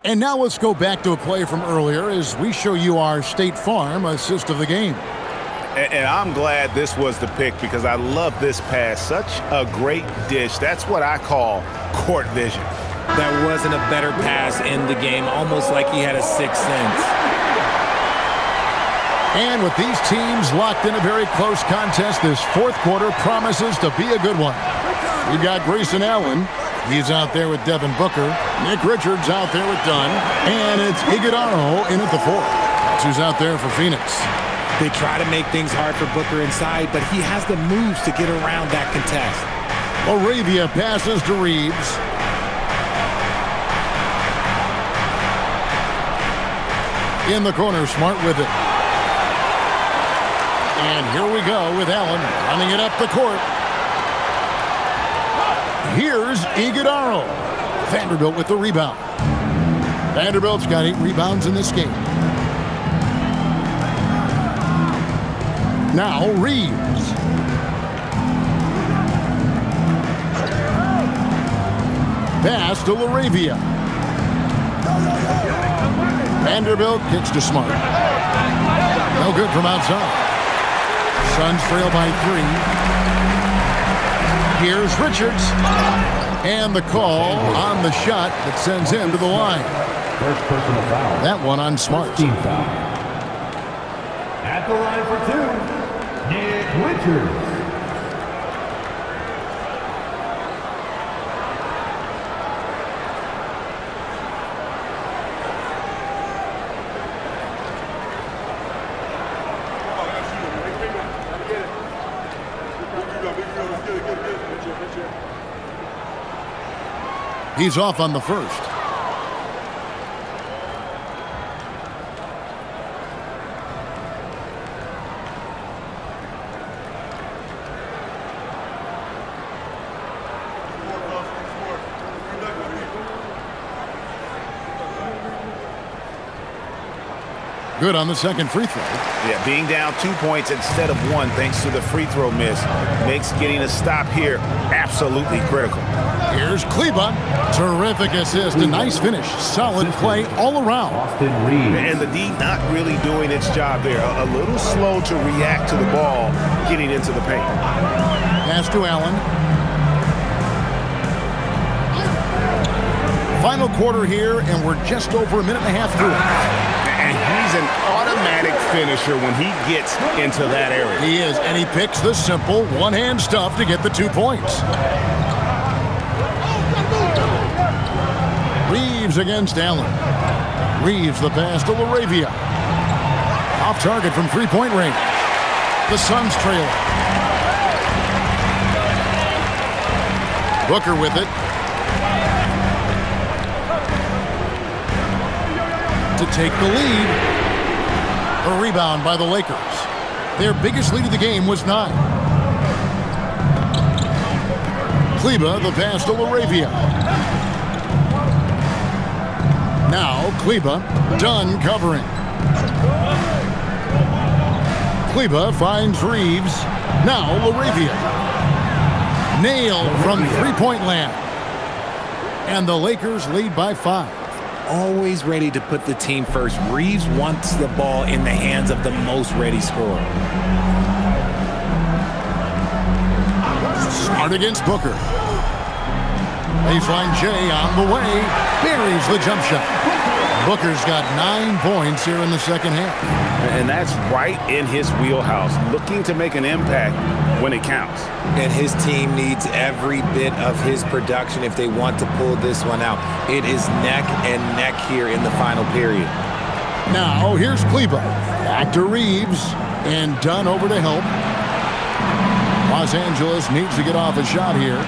And now let's go back to a play from earlier as we show you our State Farm assist of the game. And I'm glad this was the pick because I love this pass. Such a great dish. That's what I call court vision. That wasn't a better pass in the game, almost like he had a sixth sense. And with these teams locked in a very close contest, this fourth quarter promises to be a good one. We've got Grayson Allen. He's out there with Devin Booker. Nick Richards out there with Dunn. And it's Iguodala in at the 4. That's who's out there for Phoenix. They try to make things hard for Booker inside, but he has the moves to get around that contest. Laravia passes to Reeves. In the corner, Smart with it. And here we go with Allen running it up the court. Here's Iguodala. Vanderbilt with the rebound. Vanderbilt's got 8 rebounds in this game. Now Reeves. Pass to Laravia. Vanderbilt kicks to Smart. No good from outside. Suns trail by 3. Here's Richards. And the call on the shot that sends him to the line. First personal foul. That one on Smart. Team foul. At the line for 2, Nick Richards. He's off on the first. Good on the second free throw. Yeah, being down 2 points instead of 1 thanks to the free throw miss makes getting a stop here absolutely critical. Here's Kleba. Terrific assist. A nice finish. Solid play all around. And the D not really doing its job there. A little slow to react to the ball getting into the paint. Pass to Allen. Final quarter here, and we're just over a minute and a half through it. And he's an automatic finisher when he gets into that area. He is, and he picks the simple one-hand stuff to get the 2 points. Reeves against Allen. Reeves the pass to Laravia. Off target from three-point range. The Suns trail. Booker with it. To take the lead. A rebound by the Lakers. Their biggest lead of the game was 9. Kleba the pass to Laravia. Now Kleba, Dunn covering. Kleba finds Reeves. Now Laravia. Nailed from three-point land. And the Lakers lead by 5. Always ready to put the team first. Reeves wants the ball in the hands of the most ready scorer. Smart against Booker. Baseline J on the way. Buries the jump shot. Booker's got 9 points here in the second half. And that's right in his wheelhouse, looking to make an impact when it counts. And his team needs every bit of his production if they want to pull this one out. It is neck and neck here in the final period. Now, here's Kleba. Back to Reeves. And Dunn over to help. Los Angeles needs to get off a shot here.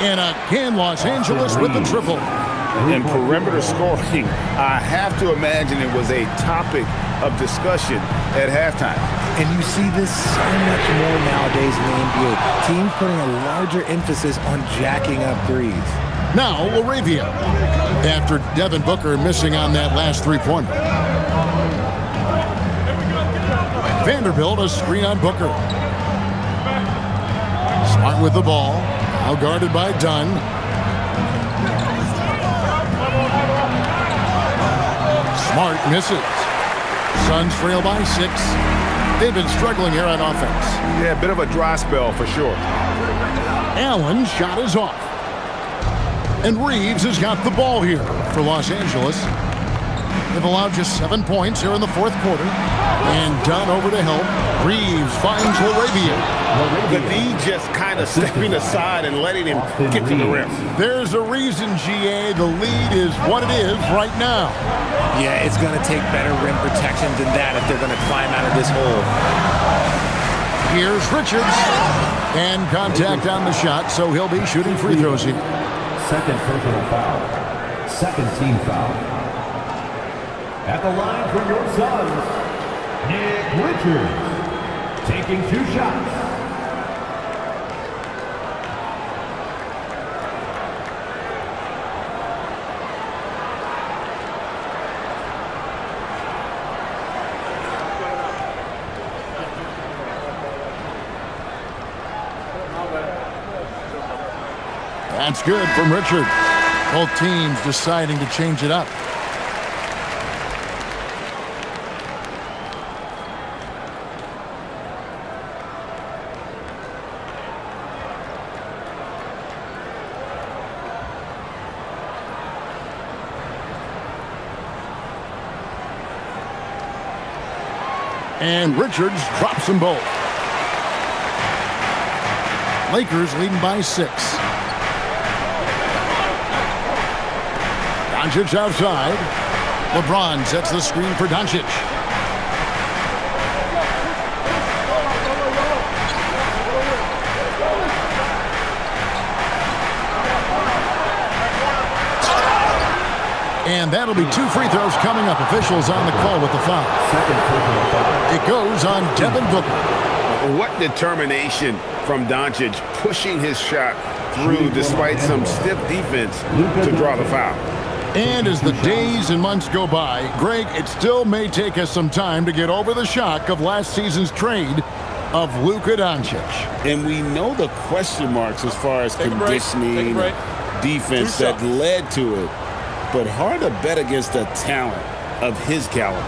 And again, Los Angeles with the triple. And perimeter scoring, I have to imagine it was a topic of discussion at halftime. And you see this so much more nowadays in the NBA. Teams putting a larger emphasis on jacking up threes. Now, Laravia. After Devin Booker missing on that last three-pointer. Vanderbilt, a screen on Booker. Smart with the ball. Now guarded by Dunn. Smart misses. Suns trail by 6. They've been struggling here on offense. Yeah, a bit of a dry spell for sure. Allen's shot is off. And Reeves has got the ball here for Los Angeles. They've allowed just 7 points here in the fourth quarter. And Dunn over to help. Reeves finds Laravia. The D just kind of stepping aside and letting him get to the rim. There's a reason, GA. The lead is what it is right now. Yeah, it's going to take better rim protection than that if they're going to climb out of this hole. Here's Richards. And contact on the shot, so he'll be shooting free throws here. Second personal foul. Second team foul. At the line for your Suns, Nick Richards. Taking 2 shots. That's good from Richard. Both teams deciding to change it up. And Richards drops them both. Lakers leading by 6. Doncic outside. LeBron sets the screen for Doncic. And that'll be 2 free throws coming up. Officials on the call with the foul. It goes on Devin Booker. What determination from Doncic, pushing his shot through despite some stiff defense to draw the foul. And as the days and months go by, Greg, it still may take us some time to get over the shock of last season's trade of Luka Doncic. And we know the question marks as far as conditioning, defense that led to it. But hard to bet against the talent of his caliber.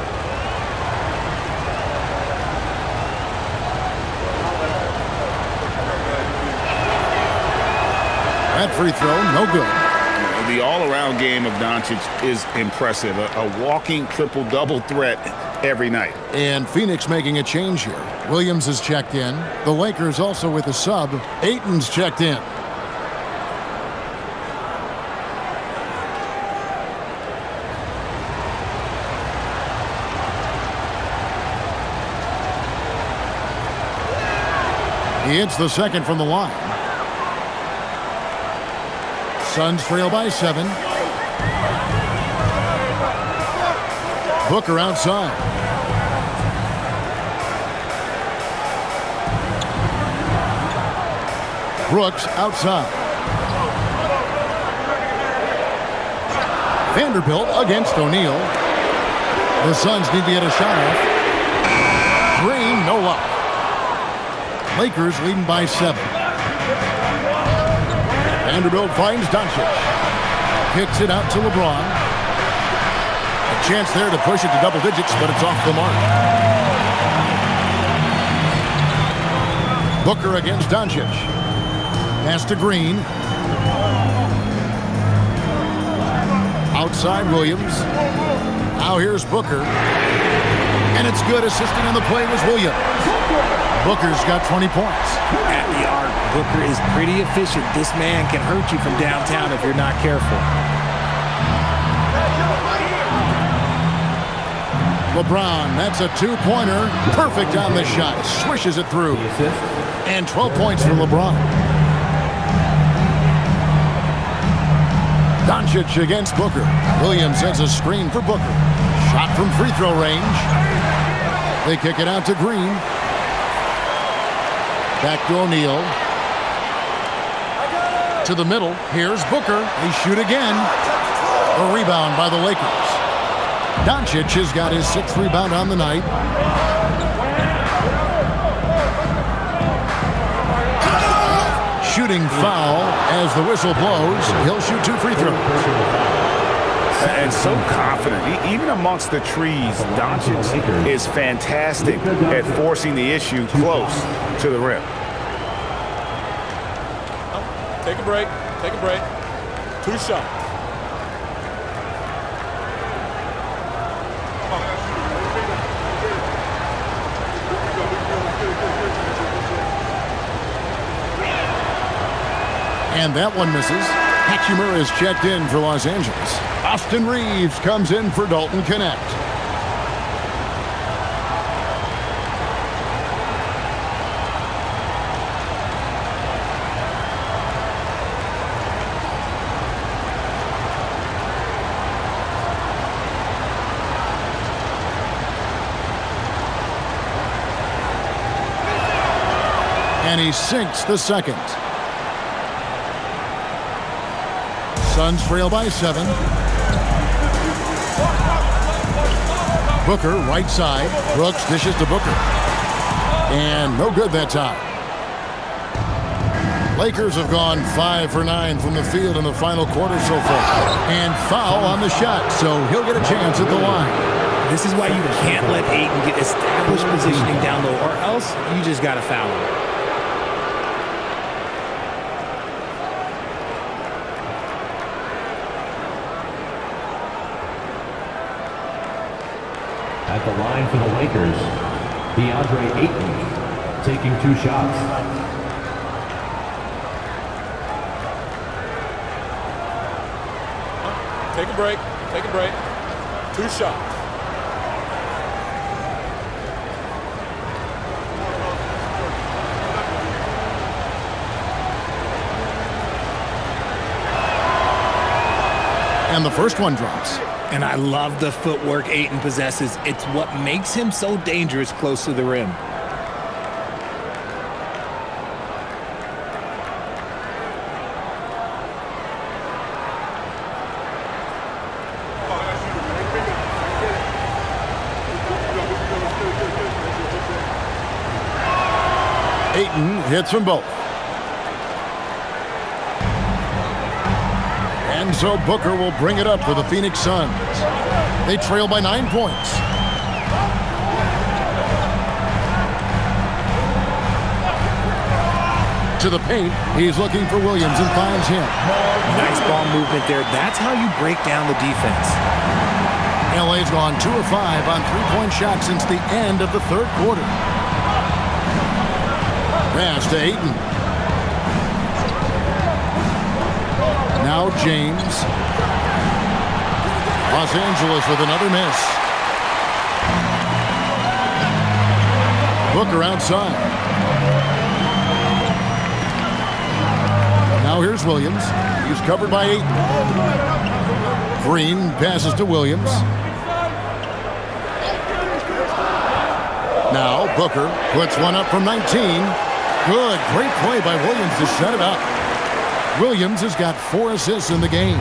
That free throw, no good. The all-around game of Doncic is impressive. A walking triple-double threat every night. And Phoenix making a change here. Williams is checked in. The Lakers also with a sub. Ayton's checked in. He hits the second from the line. Suns trail by 7. Booker outside. Brooks outside. Vanderbilt against O'Neal. The Suns need to get a shot off. Green, no luck. Lakers leading by 7. Vanderbilt finds Doncic. Kicks it out to LeBron. A chance there to push it to double digits, but it's off the mark. Booker against Doncic. Pass to Green. Outside Williams. Now here's Booker. And it's good. Assisting on the play was Williams. Booker's got 20 points. At the arc, Booker is pretty efficient. This man can hurt you from downtown if you're not careful. LeBron, that's a two-pointer. Perfect on the shot. Swishes it through. And 12 points for LeBron. Doncic against Booker. Williams sends a screen for Booker. Shot from free throw range. They kick it out to Green. Back to O'Neal. To the middle. Here's Booker. They shoot again. A rebound by the Lakers. Doncic has got his 6th rebound on the night. Shooting foul as the whistle blows. He'll shoot 2 free throws. And so confident. Even amongst the trees, Doncic is fantastic at forcing the issue close to the rim. Take a break. Take a break. 2 shots. And that one misses. Hachimura is checked in for Los Angeles. Austin Reeves comes in for Dalton Connect. And he sinks the second. Suns trail by 7. Booker, right side. Brooks dishes to Booker. And no good that time. Lakers have gone 5 for 9 from the field in the final quarter so far. And foul on the shot, so he'll get a chance at the line. This is why you can't let Ayton get established positioning down low, or else you just got to foul him. At the line for the Lakers, DeAndre Ayton taking 2 shots. Take a break. Take a break. 2 shots. And the first one drops. And I love the footwork Ayton possesses. It's what makes him so dangerous close to the rim. Ayton hits them both. And so Booker will bring it up for the Phoenix Suns. They trail by 9 points. To the paint, he's looking for Williams and finds him. Nice ball movement there. That's how you break down the defense. LA's gone 2 of 5 on 3-point shots since the end of the 3rd quarter. Pass to Ayton. Now James. Los Angeles with another miss. Booker outside. Now here's Williams. He's covered by Ayton. Green passes to Williams. Now Booker puts one up from 19. Good, great play by Williams to shut it up. Williams has got 4 assists in the game.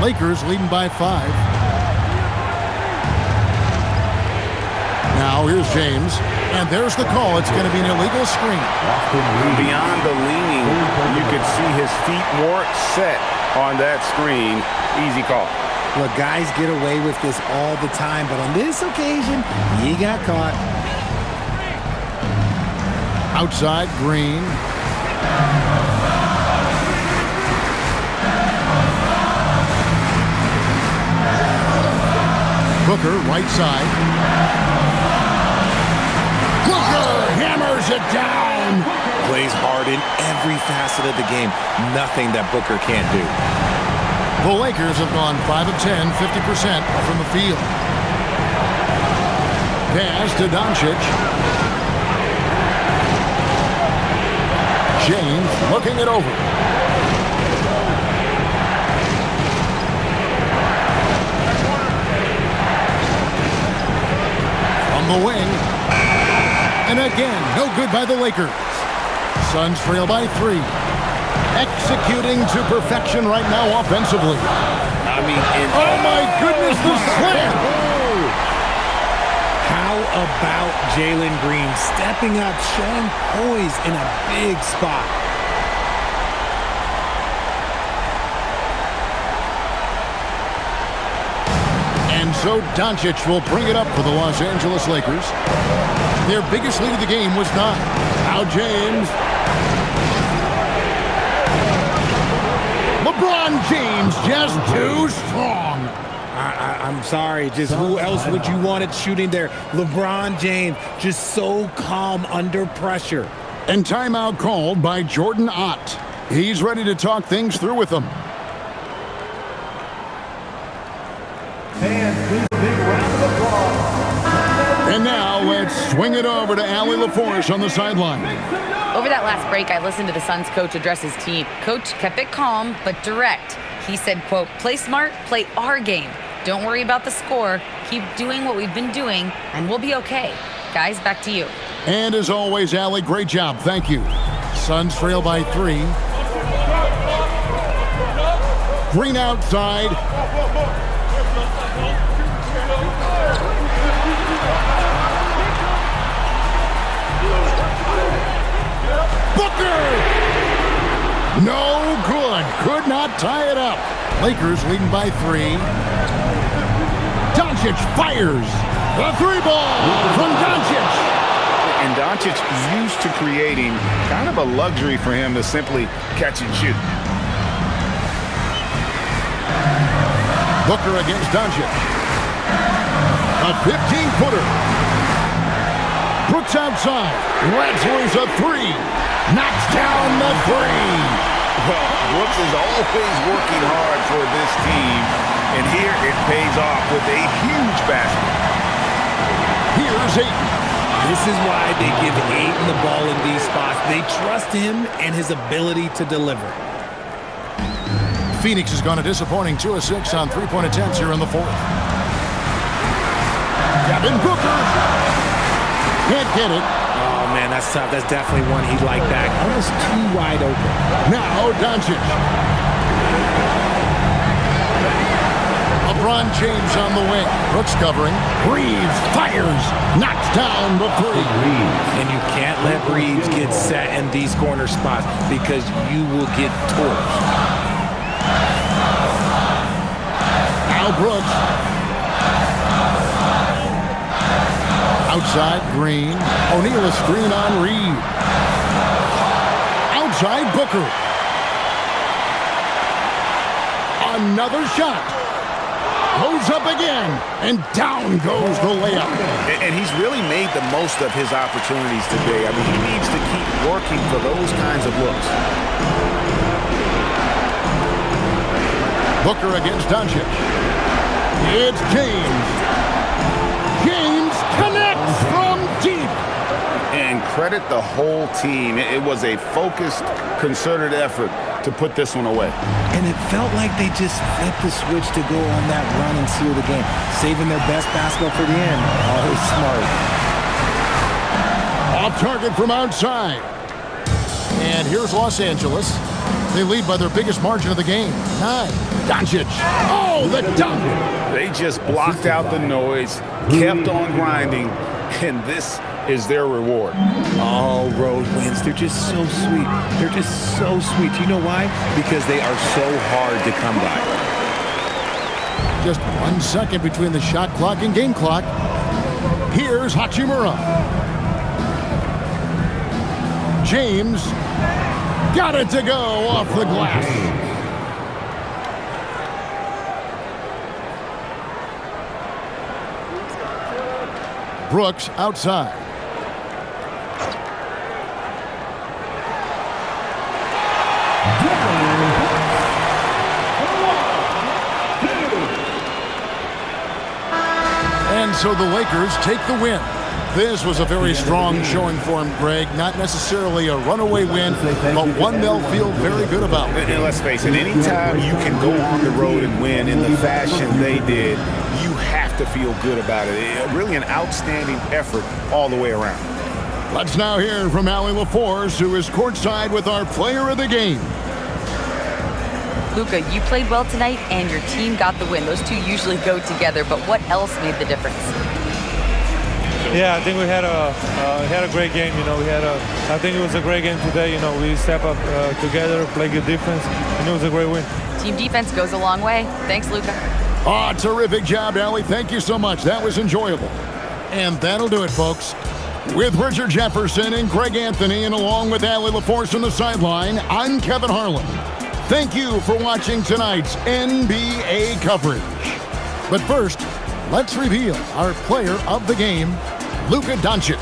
Lakers leading by 5. Now here's James. And there's the call. It's going to be an illegal screen. Beyond the leaning, you could see his feet weren't set on that screen. Easy call. Look, guys get away with this all the time, but on this occasion, he got caught. Outside, Green. Booker, right side. Booker hammers it down. Plays hard in every facet of the game. Nothing that Booker can't do. The Lakers have gone 5 of 10, 50% from the field. Pass to Doncic. James looking it over. From the wing. And again, no good by the Lakers. Suns trail by 3. Executing to perfection right now offensively. Oh my goodness, the slam! How about Jalen Green stepping up, showing poise in a big spot? And so Doncic will bring it up for the Los Angeles Lakers. Their biggest lead of the game was 9. Now James. LeBron James just too strong. I'm sorry, just who else would you want it shooting there? LeBron James, just so calm under pressure. And timeout called by Jordan Ott. He's ready to talk things through with them. And now let's swing it over to Allie LaForce on the sideline. Over that last break, I listened to the Suns coach address his team. Coach kept it calm but direct. He said, quote, play smart, play our game. Don't worry about the score. Keep doing what we've been doing, and we'll be okay. Guys, back to you. And as always, Allie, great job. Thank you. Suns trail by 3. Green outside. Booker! No good. Could not tie it up. Lakers leading by 3. Doncic fires. The 3-ball from Doncic. And Doncic used to creating kind of a luxury for him to simply catch and shoot. Booker against Doncic. A 15-footer. Brooks outside. Rattles a 3. Knocks down the 3. Well, Brooks is always working hard for this team, and here it pays off with a huge basket. Here's Ayton. This is why they give Ayton the ball in these spots. They trust him and his ability to deliver. Phoenix has gone a disappointing 2 of 6 on 3-point attempts here in the 4th. Devin Booker. Can't get it. Oh, man, that's tough. That's definitely one he'd like back. Almost too wide open. Now Doncic. LeBron James on the wing. Brooks covering. Reeves fires. Knocks down the 3. And you can't let Reeves get set in these corner spots because you will get torched. Now Brooks. Outside, Green. O'Neal a screen on Reed. Outside, Booker. Another shot. Goes up again. And down goes the layup. And he's really made the most of his opportunities today. I mean, he needs to keep working for those kinds of looks. Booker against Doncic. It's James. James connects from deep. And credit the whole team. It was a focused, concerted effort to put this one away. And it felt like they just flipped the switch to go on that run and seal the game, saving their best basketball for the end. Always smart. Off target from outside. And here's Los Angeles. They lead by their biggest margin of the game, 9. Doncic. Oh, the dunk. They just blocked out the noise, kept on grinding, and this is their reward. All road wins. They're just so sweet. They're just so sweet. You know why? Because they are so hard to come by. Just 1 second between the shot clock and game clock. Here's Hachimura. James got it to go off the glass. Brooks outside. And so the Lakers take the win. This was a very strong showing for him, Greg. Not necessarily a runaway win, but one they'll feel very good about. And let's face it, anytime you can go on the road and win in the fashion they did, you have to feel good about it. Really an outstanding effort all the way around. Let's now hear from Allie LaForce, who is courtside with our player of the game. Luka, you played well tonight, and your team got the win. Those two usually go together, but what else made the difference? Yeah, I think we had a great game. I think it was a great game today. We step up together, play good defense, and it was a great win. Team defense goes a long way. Thanks, Luka. Oh, terrific job, Allie. Thank you so much. That was enjoyable. And that'll do it, folks. With Richard Jefferson and Greg Anthony, and along with Allie LaForce on the sideline, I'm Kevin Harlan. Thank you for watching tonight's NBA coverage. But first, let's reveal our player of the game, Luka Doncic.